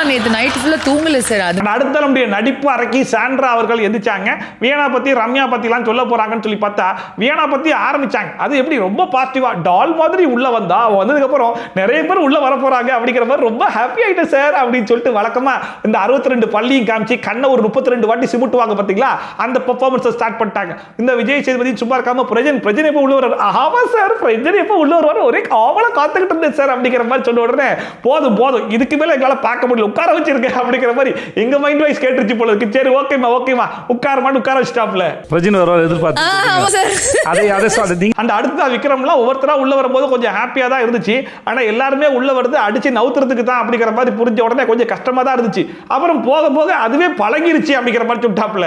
நேத்து நைட்டு ஃபுல்லா தூங்கல சார். அது அடுத்த நம்முடைய நடிப்பு அரக்கி சாண்ட்ரா அவர்கள் எந்திரிச்சாங்க, வியனா பத்தி ரம்யா பத்திலாம் சொல்ல போறாங்கன்னு சொல்லி பார்த்தா வியனா பத்தி ஆரம்பிச்சாங்க. அது எப்படி ரொம்ப பாசிட்டிவா டால் மாதிரி உள்ள வந்தா, வந்ததுக்கு அப்புறம் நிறைய பேர் உள்ள வர போறாங்க அப்படிங்கிற மாதிரி ரொம்ப ஹாப்பி ஆயிட்டேன் சார் அப்படின்னு சொல்லிட்டு வழக்கமா இந்த 62 பள்ளியும் காமிச்சு கண்ணை ஒரு 32 வாட்டி சிமுட்டுவாங்க பாத்தீங்களா, அந்த பெர்ஃபார்மன்ஸ் ஸ்டார்ட் பண்ணிட்டாங்க. இந்த விஜய் சேதுபதி சும்மா இருக்காம பிரஜன் எப்ப உள்ள வர, ஆமா சார் பிரஜன் எப்ப உள்ள வருவாரு ஒரே ஆவலா காத்துக்கிட்டு இருந்தேன் சார் அப்படிங்கிற மாதிரி சொன்ன உடனே போதும் இதுக்கு மேல எங்களால பார்க்க முடியல, உட்கார வச்சிருக்கேன் அப்படிங்கிற மாதிரி எங்க மைண்ட் வைஸ் கேட்டுருச்சு போல இருக்கு. சரி ஓகேமா உட்காரமான்னு உட்கார வச்சிட்டாப்ல. பிரஜன் வர எதிர்பார்த்து அந்த அடுத்த விக்ரம்லாம் ஒவ்வொருத்தரா உள்ள வரும்போது கொஞ்சம் ஹாப்பியா தான் இருந்துச்சு, ஆனா எல்லாருமே உள்ள வருது அடிச்சு நவுத்துறதுக்கு தான் அப்படிங்கிற மாதிரி புரிஞ்ச உடனே கொஞ்சம் கஷ்டமா தான் இருந்துச்சு. அப்புறம் போக அதுவே பழகிருச்சு அப்படிங்கிற மாதிரி சொல்லிட்டாப்ல.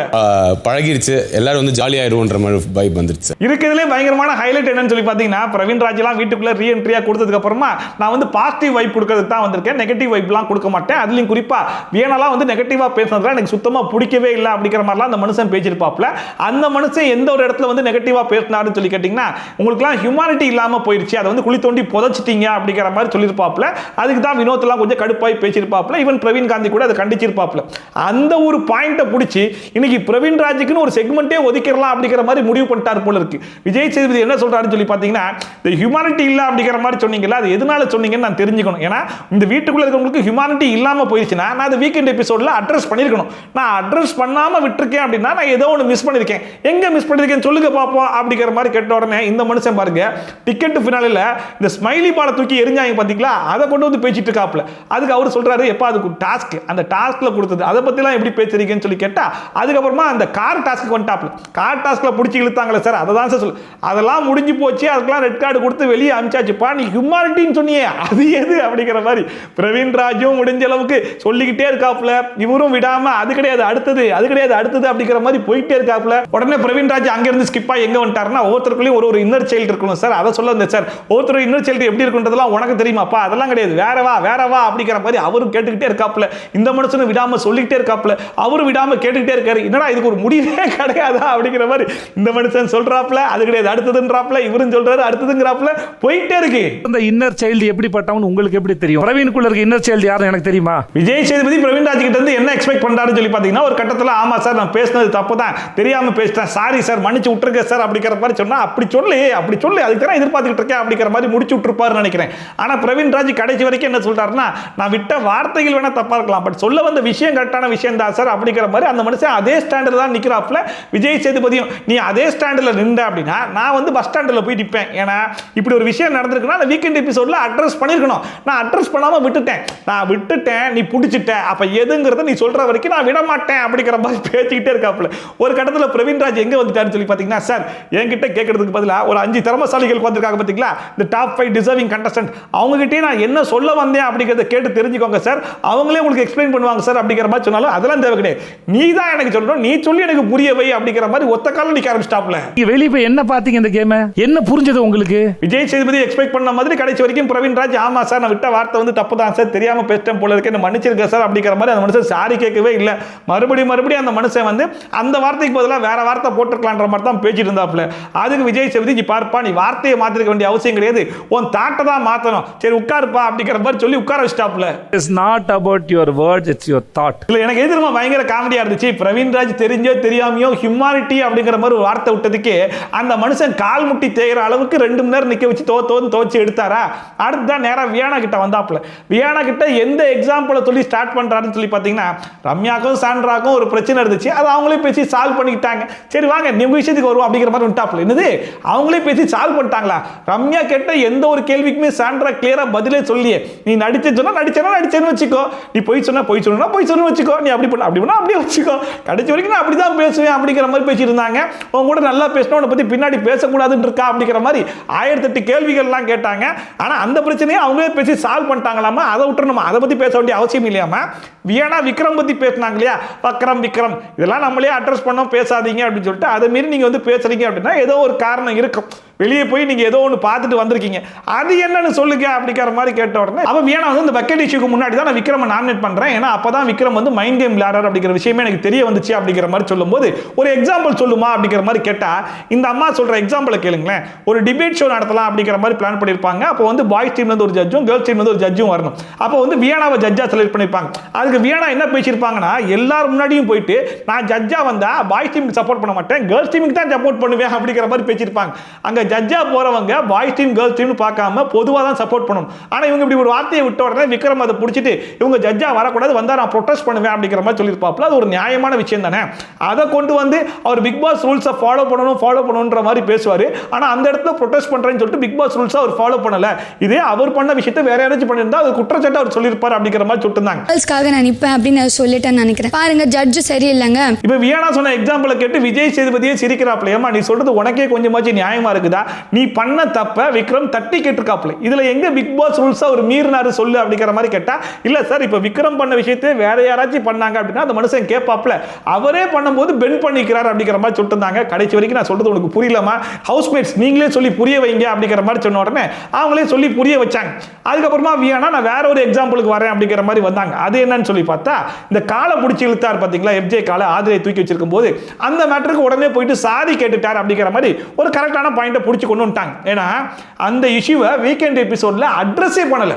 பழகிருச்சு, எல்லாரும் வந்து ஜாலியா ஆயிடுவோன்ற மாதிரி வைப் வந்துருச்சு. இருக்கிறதுலே பயங்கரமான ஹைலைட் என்னன்னு சொல்லி பாத்தீங்கன்னா, பிரவீன் ராஜ்லாம் வீட்டுக்குள்ள ரீஎன்ட்ரியா கொடுத்ததுக்கு அப்புறமா நான் வந்து பாசிட்டிவ் வைப் கொடுக்கிறதுக்கு தான் வந்திருக்கேன், நெகட்டிவ் வைப்லாம் கொடுக்க மாட்டேன். அதுலயும் குறிப்பா வியனாலாம் வந்து நெகட்டிவா பேசுனதுல எனக்கு சுத்தமா பிடிக்கவே இல்லை அப்படிங்கிற மாதிரிலாம் அந்த மனுஷன் பேசியிருப்பாப்ல. அந்த மனுஷன் எந்த ஒரு இடத்துல வந்து நெகட்டிவா பேசினாருன்னு சொல்லி கேட்டீங்கன்னா, உங்களுக்குலாம் ஹியூமானிட்டி இல்லாம போயிருச்சு, அதை வந்து குழி தோண்டி புதைச்சிட்டீங்க அப்படிங்கிற மாதிரி சொல்லியிருப்பாப்ல. அதுக்கு தான் வினோத்லாம் கொஞ்சம் கடுப்பாய் பேசியிருப்பாப்ல, ஈவன் பிரவீன் காந்தி கூட அதை கண்டிச்சிருப்பாப்ல. அந்த ஒரு பாயிண்ட்டை பிடிச்சி இன்னைக்கு பிரவீன் ராஜுக்குன்னு ஒரு செக்மெண்ட்டே ஒதுக்கிடலாம் அப்படிங்கிற மாதிரி முடிவு பண்ணிட்டார் போல இருக்கு. விஜய் சேதுபதி என்ன சொல்றாருன்னு சொல்லி பாத்தீங்கன்னா, இந்த ஹியூமானிட்டி இல்லை அப்படிங்கிற மாதிரி சொன்னீங்கல்ல, அது எதனால சொன்னீங்கன்னு நான் தெரிஞ்சுக்கணும். ஏன்னா இந்த வீட்டுக்குள்ள இருக்கிறவங்களுக்கு ஹியூமானிட்டி இல்லாமல் போயிடுச்சுன்னா நான் அந்த வீக்கெண்ட் எபிசோடில் அட்ரஸ் பண்ணியிருக்கணும். நான் அட்ரஸ் பண்ணாமல் விட்டுருக்கேன் அப்படின்னா நான் ஏதோ ஒன்று மிஸ் பண்ணியிருக்கேன். எங்கே மிஸ் பண்ணியிருக்கேன் சொல்லுங்க பார்ப்போம் அப்படிங்கிற மாதிரி கேட்ட உடனே இந்த மனுஷன் பாருங்க, டிக்கெட் ஃபினாலில் இந்த ஸ்மைலி பாலை தூக்கி எரிஞ்சாங்க பார்த்தீங்களா, அதை கொண்டு வந்து பேசிட்டு இருக்காப்புல. அதுக்கு அவர் சொல்றாரு, எப்பா அதுக்கு டாஸ்க், அந்த டாஸ்க்ல கொடுத்தது அதை பற்றிலாம் எப்படி பேசுறீங்கன்னு சொல்லி கேட்டா, அதுக்கப்புறமா அந்த கார் டாஸ்க்கு வந்துட்டாப்ல. கார் டாஸ்க்ல பிடிச்சி இழுத்தாங்களே சார், அதை தான் சார் சொல்லு, அதெல்லாம் முடிஞ்சு போச்சு, அதுக்கெல்லாம் ரெட் கார்டு கொடுத்து வெளியே அனுப்பிச்சாச்சுப்பா, நீ ஹியூமானிட்டின்னு சொன்னியே அது எது அப்படிங்கிற மாதிரி பிரவீன் ராஜும் முடிஞ்ச அளவுக்கு சொல்லிக்கிட்டே இருக்காப்புல. இவரும் விடாம அது கிடையாது அடுத்தது, அது கிடையாது அடுத்தது அப்படிங்கிற மாதிரி போயிட்டே இருக்காப்புல. உடனே பிரவீன் ராஜ் அங்கிருந்து ஸ்கிப்பா எங்க வந்துட்டாருன்னா, ஒவ்வொருத்தருக்குள்ளேயும் ஒரு இன்னர் சைல்டு இருக்கணும் சார், அதை சொல்ல வந்தேன் சார். ஒவ்வொருத்தர் இன்னர் சைல்டு எப்படி இருக்குன்றதெல்லாம் உனக்கு தெரியுமாப்பா, அதெல்லாம் கிடையாது, வேற வா அப்படிங்கிற மாதிரி அவரும் கேட்டுக்கிட்டே இருக்காப்புல. இந்த மனுஷனும் விடாம சொல்லிக்கிட்டே இருக்காப்புல, அவரும் விடாம கேட்டுக்கிட்டே இருக்காரு. என்னடா இதுக்கு ஒரு முடிவே கிடையாதா அப்படிங்கிற மாதிரி இந்த மனுஷன் சொல்றாப்புல, அது கிடையாது அடுத்ததுன்றாப்புல, இவரும் சொல்றாரு அடுத்ததுங்கிறாப்புல, போயிட்டே இருக்கு. இந்த இன்னர் சைல்டு எப்படிப்பட்டவன் உங்களுக்கு எப்படி தெரியும்? பிரவீனுக்குள்ள இருக்க இன்னர் சைல்டு யாருன்னு எனக்கு தெரியுமா? விஜய் சேதுபதி பிரவீன் ராஜ் கிட்ட இருந்து என்ன எக்ஸ்பெக்ட் பண்றாருன்னு சொல்லி பாத்தீங்கன்னா, ஒரு கட்டத்துல ஆமா சார் நான் பேசினது தப்பு தான், தெரியாம பேசிட்டேன், சாரி சார் மன்னிச்சு விட்டுருங்க சார் அப்படிங்கிற மாதிரி சொன்னா, அப்படி சொல்லி அதுக்கு தான் எதிர்பார்த்துக்கிட்டு இருக்கேன் அப்படிங்கிற மாதிரி முடிச்சு விட்டுருப்பாருன்னு நினைக்கிறேன். ஆனா பிரவீன் ராஜ் கடைசி வரைக்கும் என்ன சொல்றாருன்னா, நான் விட்ட வார்த்தைகள் வேணா தப்பா இருக்கலாம், பட் சொல்ல வந்த விஷயம் கரெக்டான விஷயம் தான் சார் அப்படிங்கிற மாதிரி அந்த மனுஷன் அதே ஸ்டாண்டில் தான் நிற்கிறாப்புல. விஜய் சேதுபதியும் நீ அதே ஸ்டாண்டில் நின்ற அப்படின்னா நான் வந்து பஸ் ஸ்டாண்டில் போய் நிற்பேன். ஏன்னா இப்படி ஒரு விஷயம் நடந்திருக்குன்னா அந்த வீக்கெண்ட் எபிசோடில் அட்ரஸ் பண்ணியிருக்கணும். நான் அட்ரஸ் பண்ணாமல் விட்டுட்டேன், நீ பிடிச்சிட்ட, அப்போ எதுங்கிறத நீ சொல்கிற வரைக்கும் நான் விட மாட்டேன் அப்படிங்கிற மாதிரி பேசிக்கிட்டே இருக்காப்புல. ஒரு கட்டத்தில் பிரவீன் ராஜ் எங்கே வந்துட்டாருன்னு சொல்லி பார்த்தீங்கன்னா, சார் என்கிட்ட கேட்கறதுக்கு பதிலாக ஒரு 5 திறமசாலிகள் வந்திருக்காங்க பார்த்தீங்களா, இந்த டாப் 5 டிசர்விங் கண்டஸ்டன்ட், அவங்ககிட்டே நான் என்ன சொல்ல வந்தேன் அப்படிங்கிறத கேட்டு தெரிஞ்சுக்கோங்க சார், அவங்களே உங்களுக்கு எக்ஸ்பிளைன் பண்ணுவாங்க சார் அப்படிங்கிற மாதிரி சொன்னாலும் அதெல்லாம் தேவை கிடையாது, நீ தான் எனக்கு சொல்லணும், நீ சொல்லி எனக்கு புரிய வை அப்படிங்கிற மாதிரி ஒத்த காலம் நிக்க ஆரம்பிச்சிட்டாப்ல. வெளியே போய் என்ன பாத்தீங்க இந்த கேம், என்ன புரிஞ்சது உங்களுக்கு? விஜய் சேதுபதி எக்ஸ்பெக்ட் பண்ண மாதிரி கடைசி வரைக்கும் பிரவீன் ராஜ் ஆமா சார் நான் விட்ட வார்த்தை வந்து தப்பு தான் சார், தெரியாம பேசிட்டேன் போல இருக்கு, என்ன மன்னிச்சிருக்க சார் அப்படிங்கிற மாதிரி அந்த மனுஷன் சாரி கேட்கவே இல்லை. மறுபடியும் அந்த மனுஷன் வந்து அந்த வார்த்தைக்கு பதிலாக வேற வார்த்தை போட்டுருக்கலான்ற மாதிரி தான் பேசிட்டு இருந்தாப்ல. அதுக்கு விஜய் சேதுபதி பார்ப்பா நீ வார்த்தையை மாத்திருக்க வேண்டிய அவசியம் கிடையாது, உன் தாட்டை தான் மாத்தணும், சரி உட்காருப்பா அப்படிங்கிற மாதிரி சொல்லி உட்கார வச்சிட்டாப்ல. It's not about your words, it's your thought. இல்ல எனக்கு எதிரமா பயங்கர காமெடியா இருந்துச்சு. பிரவீன் ராஜ் தெரிஞ்சோ தெரியாமையோ ஹியூமானிட்டி அப்படிங்கிற மாதிரி ஒரு வார்த்தை விட்டதுக்கு அந்த மனுஷன் கால் முட்டி தேய்கிற அளவுக்கு 2 மணி நேரம் நிக்க வச்சு துவச்சு எடுத்தாரா. அடுத்துதான் நேரா வியானா கிட்ட வந்தாப்ல. வியானா கிட்ட எந்த எக்ஸாம்பிளை சொல்லி ஸ்டார்ட் பண்றாருன்னு சொல்லி பாத்தீங்கன்னா, ரம்யாக்கும் சாண்ட்ராக்கும் ஒரு பிரச்சனை இருந்துச்சு, அது அவங்களே பேசி சால்வ் பண்ணிக்கிட்டாங்க. சரி வாங்க நீங்க விஷயத்துக்கு வருவோம் அப்படிங்கிற மாதிரி விட்டாப்ல. என்னது அவங்களே பேசி சால்வ் பண்ணிட்டாங்களா? ரம்யா கேட்ட எந்த ஒரு கேள்விக்குமே சாண்ட்ரா கிளியரா பதிலே சொல்லியே, நீ நடிச்சேன்னு வச்சுக்கோ, நீ போய் சொன்னா வச்சுக்கோ, நீ அப்படி பண்ண அப்படியே வச்சுக்கோ, கடைசி வரைக்கும் நான் அப்படிதான் பேசுவேன் அப்படிங்கிற மாதிரி பேசிட்டு இருந்தாங்க. அவங்க கூட நல்லா பேசணும், உன்னை பத்தி பின்னாடி பேசக்கூடாதுன்னு இருக்கா அப்படிங்கிற மாதிரி 1008 கேள்விகள்லாம் கேட்டாங்க. ஆனா அந்த பிரச்சனையை அவங்களே பேசி சால்வ் பண்ணிட்டாங்களாமா, அதை விட்டுறணுமா, அதை பத்தி பேச வேண்டிய அவசியம் இல்லையாமா. வியானா விக்ரம் பத்தி பேசினாங்க இல்லையா, விக்ரம் இதெல்லாம் நம்மளே அட்ரஸ் பண்ணோம் பேசாதீங்க அப்படின்னு சொல்லிட்டு அதை மீறி நீங்க வந்து பேசுறீங்க அப்படின்னா ஏதோ ஒரு காரணம் இருக்கும். வெளியே போய் நீங்க ஏதோ ஒன்று பார்த்துட்டு வந்திருக்கீங்க, அது என்னன்னு சொல்லுங்க அப்படிங்கிற மாதிரி கேட்ட உடனே அவன் வியானா வந்து இந்த பக்கெட் இஷ்யூக்கு முன்னாடி தான் நான் விக்ரமை நாமினேட் பண்றேன், ஏன்னா அப்பதான் விக்ரம் வந்து மைண்ட் கேம் விளையாடுறாரு அப்படிங்கிற விஷயமே எனக்கு தெரிய வந்துச்சு அப்படிங்கிற மாதிரி சொல்லும்போது ஒரு எக்ஸாம்பிள் சொல்லுமா அப்படிங்கிற மாதிரி கேட்டா இந்த அம்மா சொல்ற எக்ஸாம்பிளை கேளுங்களேன். ஒரு டிபேட் ஷோ நடத்தலாம் அப்படிங்கிற மாதிரி பிளான் பண்ணிருப்பாங்க. அப்போ வந்து பாய்ஸ் டீம்ல இருந்து ஒரு ஜட்ஜும் கேர்ள்ஸ் டீம்ல இருந்து ஒரு ஜட்ஜும் வரணும். அப்போ வந்து வியானாவை ஜட்ஜா செலக்ட் பண்ணிருப்பாங்க. அதுக்கு வியானா என்ன பேசியிருப்பாங்கன்னா, எல்லாரும் முன்னாடியும் போயிட்டு நான் ஜட்ஜா வந்தா பாய்ஸ் டீமுக்கு சப்போர்ட் பண்ண மாட்டேன், கேர்ள்ஸ் டீமுக்கு தான் சப்போர்ட் பண்ணுவேன் அப்படிங்கிற மாதிரி பேசியிருப்பாங்க. அங்க ஜட்ஜா போறவங்க பாய்ஸ் டீம் கேர்ள்ஸ் டீம் பார்க்காம பொதுவாக தான் சப்போர்ட் பண்ணணும். ஆனா இவங்க இப்படி ஒரு வார்த்தையை விட்ட உடனே விக்ரம் அதை பிடிச்சிட்டு இவங்க ஜட்ஜா வரக்கூடாது, வந்தா நான் ப்ரொடெஸ்ட் பண்ணுவேன் அப்படிங்கிற மாதிரி சொல்லியிருப்பாப்ல. அது ஒரு நியாயமான விஷயம் தானே. அதை கொண்டு வந்து அவர் பிக் பாஸ் ரூல்ஸை ஃபாலோ பண்ணணும்ன்ற மாதிரி பேசுவாரு. ஆனா அந்த இடத்துல ப்ரொடெஸ்ட் பண்றேன்னு சொல்லிட்டு பிக் பாஸ் ரூல்ஸை அவர் ஃபாலோ பண்ணல, இதே அவர் பண்ண விஷயத்தை வேற யாராச்சும் பண்ணியிருந்தா அது குற்றச்சாட்டு அவர் சொல்லியிருப்பார் அப்படிங்கிற மாதிரி சொல்லிருந்தாங்க. நான் நிப்பேன் அப்படின்னு சொல்லிட்டேன்னு நினைக்கிறேன். பாருங்க ஜட்ஜ் சரியில்லைங்க. இப்ப வியானா சொன்ன எக்ஸாம்பிளை கேட்டு விஜய் சேதுபதியே சிரிக்கிறாப்ல. ஏமா நீ சொல்றது உனக்கே கொஞ்சமாச்சு நியாயமா இருக்குதா? நீ பண்ண தப்ப விக்ரம் தட்டி கேட்டிருக்காப்ல. இதுல எங்க பிக் பாஸ் ரூல்ஸ் அவர் மீறினாரு சொல்லு அப்படிங்கிற மாதிரி கேட்டா, இல்ல சார் இப்ப விக்ரம் பண்ண விஷயத்தை வேற யாராச்சும் பண்ணாங்க அப்படின்னா அந்த மனுஷன் கேட்பாப்ல, அவரே பண்ணும்போது பெண்ட் பண்ணிக்கிறார் அப்படிங்கிற மாதிரி சொல்லிட்டு இருந்தாங்க. கடைசி வரைக்கும் நான் சொல்றது உனக்கு புரியலமா, ஹவுஸ்மேட்ஸ் நீங்களே சொல்லி புரிய வைங்க அப்படிங்கிற மாதிரி சொன்ன உடனே அவங்களே சொல்லி புரிய வச்சாங்க. அதுக்கப்புறமா வியானா நான் வேற ஒரு எக்ஸாம்பிளுக்கு வரேன் அப்படிங்கிற மாதிரி வந்தாங்க. அது என்னன்னு சொல்லி பார்த்தா, இந்த காலை பிடிச்சி இழுத்தார் பாத்தீங்களா, எஃப்ஜே காலை ஆதிரை தூக்கி வச்சிருக்கும் போது அந்த மேட்டருக்கு உடனே போயிட்டு சாரி கேட்டுட்டார் அப்படிங்கிற மாதிரி ஒரு கரெக்டான பாயிண்ட்டை பிடிச்சி கொண்டு வந்துட்டாங்க. ஏன்னா அந்த இஷ்யூவை வீக்கெண்ட் எபிசோட்ல அட்ரஸே பண்ணல.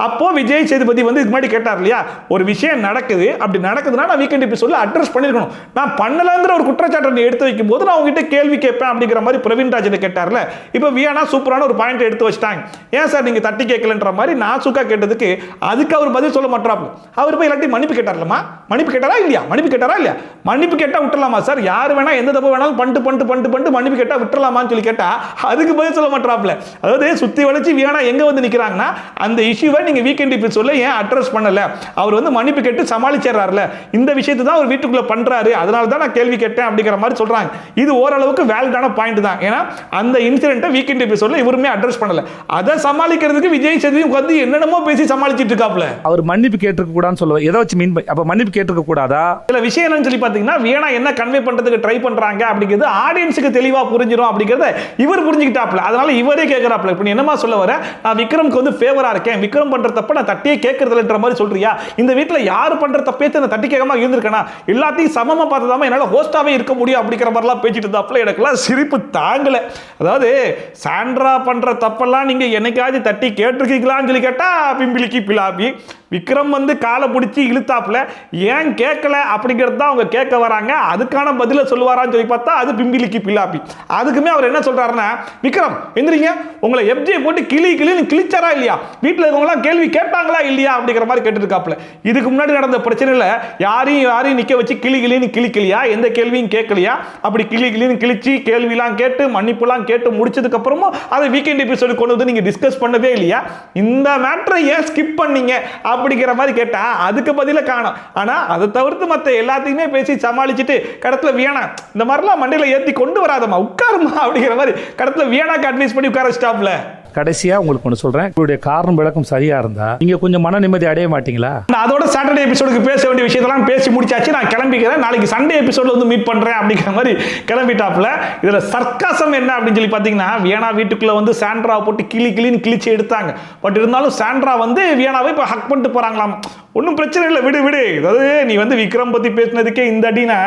அப்போ விஜய் சேதுபதி வந்து இதுக்கு முன்னாடி கேட்டார் இல்லையா, ஒரு விஷயம் நடக்குது, அப்படி நடக்குதுன்னா நான் வீக்கெண்ட் எபிசோட்ல அட்ரஸ் பண்ணிருக்கணும், நான் பண்ணலங்கிற ஒரு குற்றச்சாட்டை எடுத்து வைக்கும் போது நான் உங்ககிட்ட கேள்வி கேட்பேன் அப்படிங்கிற மாதிரி பிரவீன் ராஜ் கேட்டார்ல. இப்போ வியானா சூப்பரான ஒரு பாயிண்ட் எடுத்து வச்சிட்டாங்க. ஏன் சார் நீங்க தட்டி கேட்கலன்ற மாதிரி நாசுக்கா கேட்டதுக்கு அதுக்கு அவர் பதில் சொல்ல மாட்டாரு. அவர் போய் எல்லாத்தையும் மன்னிப்பு கேட்டார்லமா, மன்னிப்பு கேட்டாரா இல்லையா, மன்னிப்பு கேட்டாரா இல்லையா, மன்னிப்பு கேட்டா விட்டுறலாமா சார், யார் வேணா எந்த தப்பு வேணாலும் பண்ணிட்டு மன்னிப்பு கேட்டா விட்டுறலாமான்னு சொல்லி கேட்டா அதுக்கு பதில் சொல்ல மாட்டாப்ல. அதாவது சுத்தி வளைச்சு வியானா எங்க வந்து நிக்கிறாங்கன்னா, அந்த இஷ்யூவை நீங்க வீக்கெண்ட் எபிசோட்ல ஏன் அட்ரஸ் பண்ணல, அவர் வந்து மன்னிப்பு கேட்டு சமாளிச்சிடறாருல, இந்த விஷயத்தை தான் அவர் வீட்டுக்குள்ள பண்றாரு, அதனால தான் நான் கேள்வி கேட்டேன் அப்படிங்கிற மாதிரி சொல்றாங்க. இது ஓரளவுக்கு வேலிடான பாயிண்ட் தான். ஏன்னா அந்த இன்சிடென்ட்டை வீக்கெண்ட் எபிசோட்ல இவருமே அட்ரஸ் பண்ணல. அதை சமாளிக்கிறதுக்கு விஜய் சேதுபதி வந்து என்னென்னமோ பேசி சமாளிச்சிட்டு இருக்காப்ல. அவர் மன்னிப்பு கேட்டிருக்க கூடாதுன்னு சொல்லுவார். ஏதோ வச்சு மீன் அப்ப மன்னிப்பு கேட்டிருக்க கூடாதா? சில விஷயம் என்னன்னு சொல்லி பாத்தீங்கன்னா, வியானா என்ன கன்வே பண்றதுக்கு ட்ரை பண்றாங்க அப்படிங்கிறது ஆடியன்ஸுக்கு தெளிவா புரிஞ்சிடும் அப்படிங்கறத இவர் புரிஞ்சுக்கிட்டாப்ல. அதனால இவரே கேட்கிறாப்ல, இப்போ என்னமா சொல்ல வர, நான் விக்ரம்க்கு வந்து ஃபேவரா இருக்கேன், விக்ரம் பண்ற தப்ப நான் தட்டியே கேட்கறதுன்ற மாதிரி சொல்றியா, இந்த வீட்டுல யாரு பண்ற தப்பேத்து நான் தட்டி கேட்காம இருந்திருக்கேனா, எல்லாத்தையும் சமமா பார்த்ததாம என்னால ஹோஸ்டாவே இருக்க முடியும் அப்படிங்கிற மாதிரிலாம் பேசிட்டு இருந்தாப்ல. எனக்குலாம் சிரிப்பு தாங்கல. அதாவது சாண்ட்ரா பண்ற தப்பெல்லாம் நீங்க என்னைக்காவது தட்டி கேட்டிருக்கீங்களான்னு சொல்லி கேட்டா பிம்பிலிக்கு பிலாபி, விக்ரம் வந்து காலை பிடிச்சி இழுத்தாப்புல ஏன் கேட்கல அப்படிங்கிறது தான் அவங்க கேட்க வராங்க, அதுக்கான பதில சொல்லுவாரான்னு சொல்லி பார்த்தா அது பிம்பிலிக்கு பிலாபி. அதுக்குமே அவர் என்ன சொல்றாருன்னா, விக்ரம் எந்திரிங்க, உங்களை எப்ஜே போட்டு கிளின்னு கிழிச்சாரா இல்லையா, வீட்டில் இருக்கவங்களாம் கேள்வி கேட்டாங்களா இல்லையா அப்படிங்கிற மாதிரி கேட்டுருக்காப்புல. இதுக்கு முன்னாடி நடந்த பிரச்சனையில் யாரையும் நிற்க வச்சு கிளின்னு கிளிக்கலையா, எந்த கேள்வியும் கேட்கலையா, அப்படி கிளின்னு கிழிச்சு கேள்விலாம் கேட்டு மன்னிப்புலாம் கேட்டு முடிச்சதுக்கு அப்புறமும் அதை வீக்கெண்ட் எபிசோடு கொண்டு வந்து நீங்க டிஸ்கஸ் பண்ணவே இல்லையா, இந்த மேட்டரை ஏன் ஸ்கிப் பண்ணீங்க அப்படிங்கிற மாதிரி கேட்டா அதுக்கு பதில காணோம். ஆனா அதை தவிர்த்து மத்த எல்லாத்தையுமே பேசி சமாளிச்சுட்டு கடத்துல வியானா இந்த மாதிரிலாம் மண்டையில ஏத்தி கொண்டு வராதமா, உட்காருமா அப்படிங்கிற மாதிரி கடத்துல வியானாக்கு அட்வைஸ் பண்ணி உட்கார வச்சிட்டாப்ல. கடைசியா உங்களுக்கு ஒன்று சொல்றேன், உங்களுடைய காரணம் விளக்கம் சரியா இருந்தா நீங்க கொஞ்சம் மன நிம்மதி அடைய மாட்டீங்களா? அதோட சாட்டர்டே எபிசோடுக்கு பேச வேண்டிய விஷயத்தெல்லாம் பேசி முடிச்சாச்சு, நான் கிளம்பிக்கிறேன், நாளைக்கு சண்டே எபிசோட்ல வந்து மீட் பண்றேன் அப்படிங்கிற மாதிரி கிளம்பிட்டாப்ல. இதுல சர்க்காசம் என்ன அப்படின்னு சொல்லி பாத்தீங்கன்னா, வியானா வீட்டுக்குள்ள வந்து சாண்ட்ரா போட்டு கிளின்னு கிழிச்சு எடுத்தாங்க. பட் இருந்தாலும் சாண்ட்ரா வந்து வியானாவை இப்ப ஹக் பண்ணிட்டு போறாங்களாம். ஒன்றும் பிரச்சனை இல்லை, விடு. அதாவது நீ வந்து விக்ரம் பத்தி பேசினதுக்கே இந்த அடினா,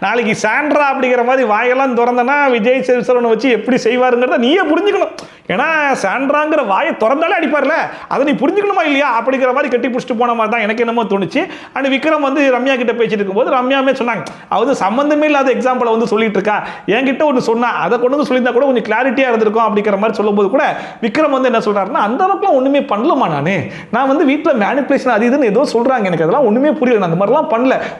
நாளைக்கு சாண்ட்ரா அப்படிங்கிற மாதிரி வாயெல்லாம் திறந்தனா விஜய் சேதுபதியை வச்சு எப்படி செய்வாருங்கிறத நீயே புரிஞ்சுக்கணும். ஏன்னா சாண்ட்ராங்கிற வாயை திறந்தாலே அடிப்பார்ல, அதை நீ புரிஞ்சுக்கணுமா இல்லையா அப்படிங்கிற மாதிரி கட்டி பிடிச்சிட்டு போன மாதிரி தான் எனக்கு என்னமோ தோணுச்சு. அண்ட் விக்ரம் வந்து ரம்யா கிட்ட பேசிட்டு இருக்கும்போது ரம்யாவே சொன்னாங்க, அது சம்பந்தமே இல்லாத எக்ஸாம்பிளை வந்து சொல்லிட்டு இருக்கா, என்கிட்ட ஒன்று சொன்னா அதை கொண்டு வந்து சொல்லியிருந்தா கூட கொஞ்சம் கிளாரிட்டியா இருந்திருக்கும் அப்படிங்கிற மாதிரி சொல்லும்போது கூட விக்ரம் வந்து என்ன சொல்றாருன்னா, அந்த அளவுக்குலாம் ஒண்ணுமே பண்ணலமா, நான் வந்து வீட்டில் மேனிபுலேஷன் அது இதுன்னு ஏதோ சொல்றாங்க, எனக்கு அதெல்லாம் ஒண்ணுமே புரியல, நான் அந்த மாதிரிலாம்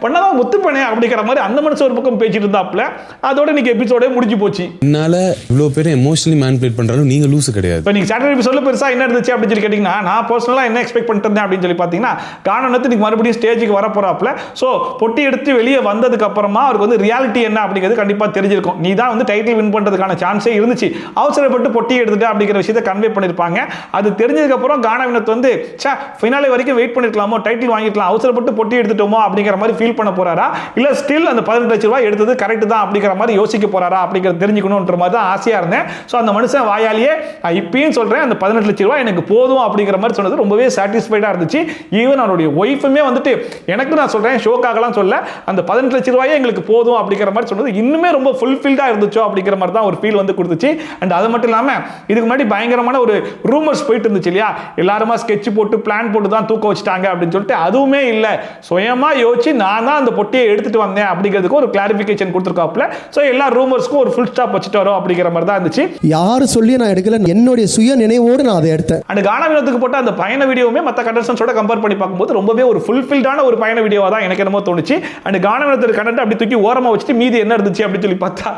பண்ணதான் ஒத்துப்பேனே அப்படிங்கிற மாதிரி அந்த மனுஷன் ஒரு பக்கம் பேசிட்டு இருந்தாப்ல. அதோட இன்னைக்கு எபிசோடே முடிஞ்சு போச்சு. என்னால இவ்வளவு பேர் எமோஷனலி மேனிபுலேட் பண்றாலும் நீங்க லூசு கிடையாது. இப்போ நீங்கள் சாட்டர்டே எபிசோட்ல பெருசா என்ன இருந்துச்சு அப்படின்னு சொல்லி கேட்டிங்கன்னா, நான் பர்சனலாக என்ன எக்ஸ்பெக்ட் பண்ணிட்டு இருந்தேன் அப்படின்னு சொல்லி பார்த்தீங்கன்னா, காரணத்து இன்னைக்கு மறுபடியும் ஸ்டேஜுக்கு வர போறாப்ல. ஸோ பொட்டி எடுத்து வெளியே வந்ததுக்கு அப்புறமா அவருக்கு வந்து ரியாலிட்டி என்ன அப்படிங்கிறது கண்டிப்பாக தெரிஞ்சிருக்கும். நீ தான் வந்து டைட்டில் வின் பண்ணுறதுக்கான சான்ஸே இருந்துச்சு, அவசரப்பட்டு பொட்டி எடுத்துட்டு அப்படிங்கிற விஷயத்தை கன்வே பண்ணியிருப்பாங்க. அது தெரிஞ்சதுக்கு அப்புறம் கானா வினோத் வந்து ஃபைனலே வரைக்கும் வெயிட் பண்ணிருக்கலாமோ, டைட்டில் வாங்கிக்கலாம், அவசரப்பட்டு பொட்டி எடுத்துட்டோமோ அப்படிங்கிற மாதிரி ஃபீல் பண்ண போறாரா, இல்லை ஸ்டில் அந்த 18 லட்ச ரூபாய் எடுத்தது கரெக்ட் தான் அப்படிங்கிற மாதிரி யோசிக்க போறாரா அப்படிங்கிறது தெரிஞ்சுக்கணுன்ற மாதிரி தான் ஆசையா இருந்தேன். ஸோ அந்த மனுஷன் வாயாலேயே இப்பயும் சொல்றேன், அந்த 18 லட்ச ரூபாய் எனக்கு போதும் அப்படிங்கிற மாதிரி சொன்னது ரொம்பவே சாட்டிஸ்ஃபைடா இருந்துச்சு. ஈவன் அவருடைய ஒய்ஃபுமே வந்துட்டு, எனக்கு நான் சொல்றேன் ஷோக்காகலாம் சொல்ல, அந்த 18 லட்ச ரூபாயே எங்களுக்கு போதும் அப்படிங்கிற மாதிரி சொன்னது இன்னுமே ரொம்ப ஃபுல்ஃபில்டா இருந்துச்சோ அப்படிங்கிற மாதிரி தான் ஒரு ஃபீல் வந்து கொடுத்துச்சு. அண்ட் அது மட்டும் இல்லாம இதுக்கு முன்னாடி பயங்கரமான ஒரு ரூமர்ஸ் போயிட்டு இருந்துச்சு இல்லையா, எல்லாருமா ஸ்கெட்ச் போட்டு பிளான் போட்டு தான் தூக்க வச்சுட்டாங்க அப்படின்னு சொல்லிட்டு, அதுவுமே இல்லை, சுயமா யோசிச்சு நான் தான் அந்த பொட்டியை எடுத்துட்டு வந்தேன் அப்படிங்கிறதுக்கு ஒரு கிளாரிஃபிகேஷன் கொடுத்துருக்காப்ல. ஸோ எல்லா ரூமர்ஸ்க்கும் ஒரு ஃபுல் ஸ்டாப் வச்சுட்டு வரோம் அப்படிங்கிற மாதிரி தான் இருந்துச்சு. யாரு சொல்லி நான் எடுக்கல, என்னுடைய சுய நினைவோடு நான் அதை எடுத்தேன். அண்ட் கானா வினோத்துக்கு போட்ட அந்த பயண வீடியோவுமே மற்ற கண்டஸ்டன்ஸோட கம்பேர் பண்ணி பார்க்கும்போது ரொம்பவே ஒரு ஃபுல்ஃபில்டான ஒரு பயண வீடியோவாக தான் எனக்கு என்னமோ தோணுச்சு. அண்ட் கானா வினோத் கண்டென்ட் அப்படி தூக்கி ஓரமாக வச்சுட்டு மீதி என்ன இருந்துச்சு அப்படின்னு சொல்லி பார்த்தா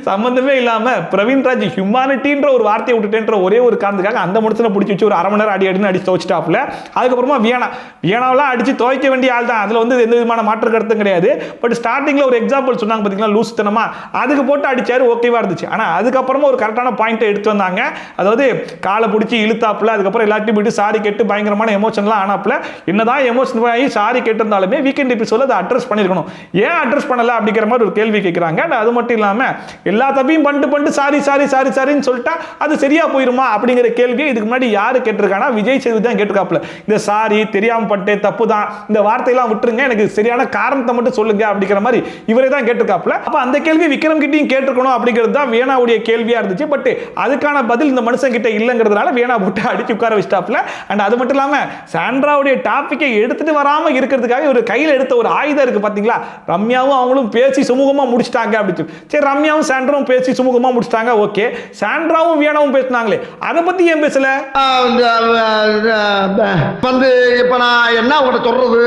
சம்பந்தமே இல்லாமல் பிரவீன் ராஜ் ஹியூமானிட்டின்ற ஒரு வார்த்தையை விட்டுட்டேன்ற ஒரே ஒரு காரணத்துக்காக அந்த மனுஷனை பிடிச்சி வச்சு ஒரு அரை மணி நேரம் அடின்னு அடிச்சு துவச்சிட்டாப்ல. அதுக்கப்புறமா வியானாவெல்லாம் அடிச்சு துவைக்க வேண்டிய ஆள் தான், அதில் வந்து எந்த விதமான மாற்று கருத்தும் கிடையாது. பட் ஸ்டார்டிங்கில் ஒரு எக்ஸாம்பிள் சொன்னாங்க பார்த்தீங்களா, லூஸ் தனமா, அதுக்கு போட்டு அடிச்சாரு, ஓகேவா இருந்துச்சு. ஆனால் அதுக்கப்புறமா ஒரு கரெக்டான பாயிண்ட்டை எடுத்து வந்தாங்க. அதாவது காலை பிடிச்சி இழுத்தாப்புல, அதுக்கப்புறம் எல்லாத்தையும் போயிட்டு சாரி கேட்டு பயங்கரமான எமோஷன்லாம் ஆனாப்புல. என்னதான் எமோஷன் ஆகி சாரி கேட்டிருந்தாலுமே வீக்கெண்ட் எபிசோட்ல அதை அட்ரஸ் பண்ணிருக்கணும், ஏன் அட்ரஸ் பண்ணல அப்படிங்கிற மாதிரி ஒரு கேள்வி கேட்கிறாங்க. அது மட்டும் இல்லாம எல்லா தப்பையும் பண்ணிட்டு சாரின்னு சொல்லிட்டா அது சரியா போயிருமா அப்படிங்கிற கேள்வியை இதுக்கு முன்னாடி யாரு கேட்டிருக்கானா, விஜய் சேதுபதி தான் கேட்டிருக்காப்புல. இந்த சாரி தெரியாம பண்ணிட்டேன், தப்பு போதா, இந்த வார்த்தையெல்லாம் விட்டுருங்க, எனக்கு சரியான காரணத்தை மட்டும் சொல்லுங்க அப்படிங்கிற மாதிரி இவரே தான் கேட்டிருக்காப்ல. அப்ப அந்த கேள்வி விக்ரம் கிட்டையும் கேட்டிருக்கணும் அப்படிங்கிறது தான் வேணாவுடைய கேள்வியா இருந்துச்சு. பட் அதுக்கான பதில் இந்த மனுஷன் கிட்ட இல்லைங்கிறதுனால வேணா போட்டு அடிச்சு உட்கார வச்சிட்டாப்ல. அண்ட் அது மட்டும் இல்லாம சாண்ட்ராவுடைய டாபிக்கை எடுத்துட்டு வராம இருக்கிறதுக்காக ஒரு கையில் எடுத்த ஒரு ஆயுதம் இருக்கு பாத்தீங்களா, ரம்யாவும் அவங்களும் பேசி சுமூகமா முடிச்சிட்டாங்க அப்படின்னு. சரி, ரம்யாவும் சாண்ட்ராவும் பேசி சுமூகமா முடிச்சிட்டாங்க, ஓகே. சாண்ட்ராவும் வேணாவும் பேசினாங்களே, அதை பத்தி ஏன் பேசல? வந்து இப்ப நான் என்ன உங்களை சொல்றது,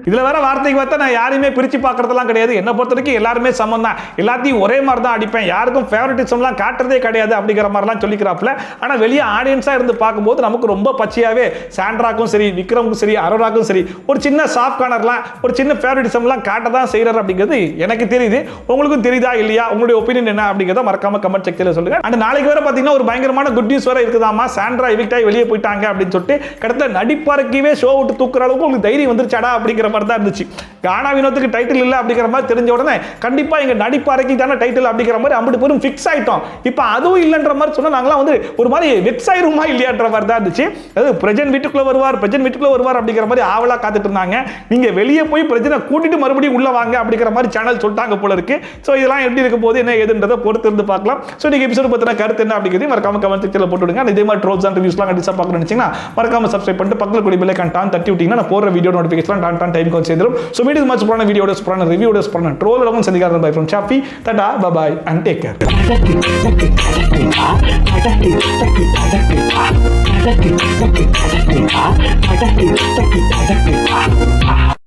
இதுல வேற வார்த்தைக்கு பார்த்தா நான் யாரையுமே பிரிச்சு பார்க்கறதெல்லாம் கிடையாது. என்ன பொறுத்த வரைக்கும் எல்லாருமே சமம் தான், எல்லாத்தையும் ஒரே மாதிரி தான் அடிப்பேன், யாருக்கும் ஃபேவரட்டிசம்லாம் காட்டுறதே கிடையாது அப்படிங்கிற மாதிரிலாம் சொல்லிக்கிறாப்ல. ஆனா வெளியே ஆடியன்ஸா இருந்து பார்க்கும்போது நமக்கு ரொம்ப பச்சையாவே சாண்ட்ராக்கும் சரி, விக்ரமுக்கும் சரி, அரோராக்கும் சரி ஒரு சின்ன சாஃப்ட் கார்னர்லாம், ஒரு சின்ன ஃபேவரட்டிசம்லாம் காட்ட தான் செய்யறாரு அப்படிங்கிறது எனக்கு தெரியுது. உங்களுக்கும் தெரியுதா இல்லையா? உங்களுடைய ஒப்பீனியன் என்ன அப்படிங்கிறத மறக்காம கமெண்ட் செக்ஷன்ல சொல்லுங்க. அண்ட் நாளைக்கு வேற பாத்தீங்கன்னா ஒரு பயங்கரமான குட் நியூஸ் வேற இருக்குதாமா. சாண்ட்ரா எவிக்ட் ஆகி வெளியே போயிட்டாங்க அப்படின்னு சொல்லிட்டு கடத்த நடிப்பாரக்கவே ஷோ விட்டு தூக்குற அளவுக்கு உங்களுக்கு தைரியம் வந்துருச்சாடா அப்படிங்கிற மாதிரி தான் இருந்துச்சு. கானா வினோத்துக்கு டைட்டில் இல்லை அப்படிங்கிற மாதிரி தெரிஞ்ச உடனே கண்டிப்பா எங்க நடிப்பாரக்கி தானே டைட்டில் அப்படிங்கிற மாதிரி அம்பட்டு பேரும் ஃபிக்ஸ் ஆயிட்டோம். இப்போ அதுவும் இல்லைன்ற மாதிரி சொன்னா நாங்களாம் வந்து ஒரு மாதிரி வெக்ஸ் ஆயிருமா இல்லையான்ற மாதிரி தான் இருந்துச்சு. அதாவது பிரஜன் வீட்டுக்குள்ள வருவார், பிரஜன் வீட்டுக்குள்ள வருவார் அப்படிங்கிற மாதிரி ஆவலா காத்துட்டு இருந்தாங்க. நீங்க வெளியே போய் பிரஜனை கூட்டிட்டு மறுபடியும் உள்ள வாங்க அப்படிங்கிற மாதிரி சேனல் சொல்லிட்டாங்க போல இருக்கு. ஸோ இதெல்லாம் எப்படி இருக்க போது என்ன ஏதுன்றதை பொறுத்து இருந்து பார்க்கலாம். ஸோ இன்னைக்கு எபிசோட் பத்தின கருத்து என்ன அப்படிங்கிறது மறக்காம கமெண்ட் செக்ஷன்ல போட்டு விடுங்க. இதே மாதிரி ட்ரோல்ஸ் அண்ட் ரிவ்யூஸ்லாம் கண்டிப்பா பார்க்கணும்னு நினைச்சீங்கன்னா மறக்காம சப்ஸ்கிரைப் பண்ணிட்டு பக்கத்துல கூடிய பெல் ஐகான் டான் தட்டி விட்டீங்கன்னா நான் போற வீடியோ நோட்டிஃபிகேஷன் டான் டைம் கொஞ்சம் சேர்ந்துரும். ஸோ மீண்டும் மாதிரி சூப்பரான வீடியோட சூப்பரான ரிவ்யூட சூப்பரான ட்ரோலோட சந்திக்கிறேன். Bye from Shafi. Ta-ta bye and take care.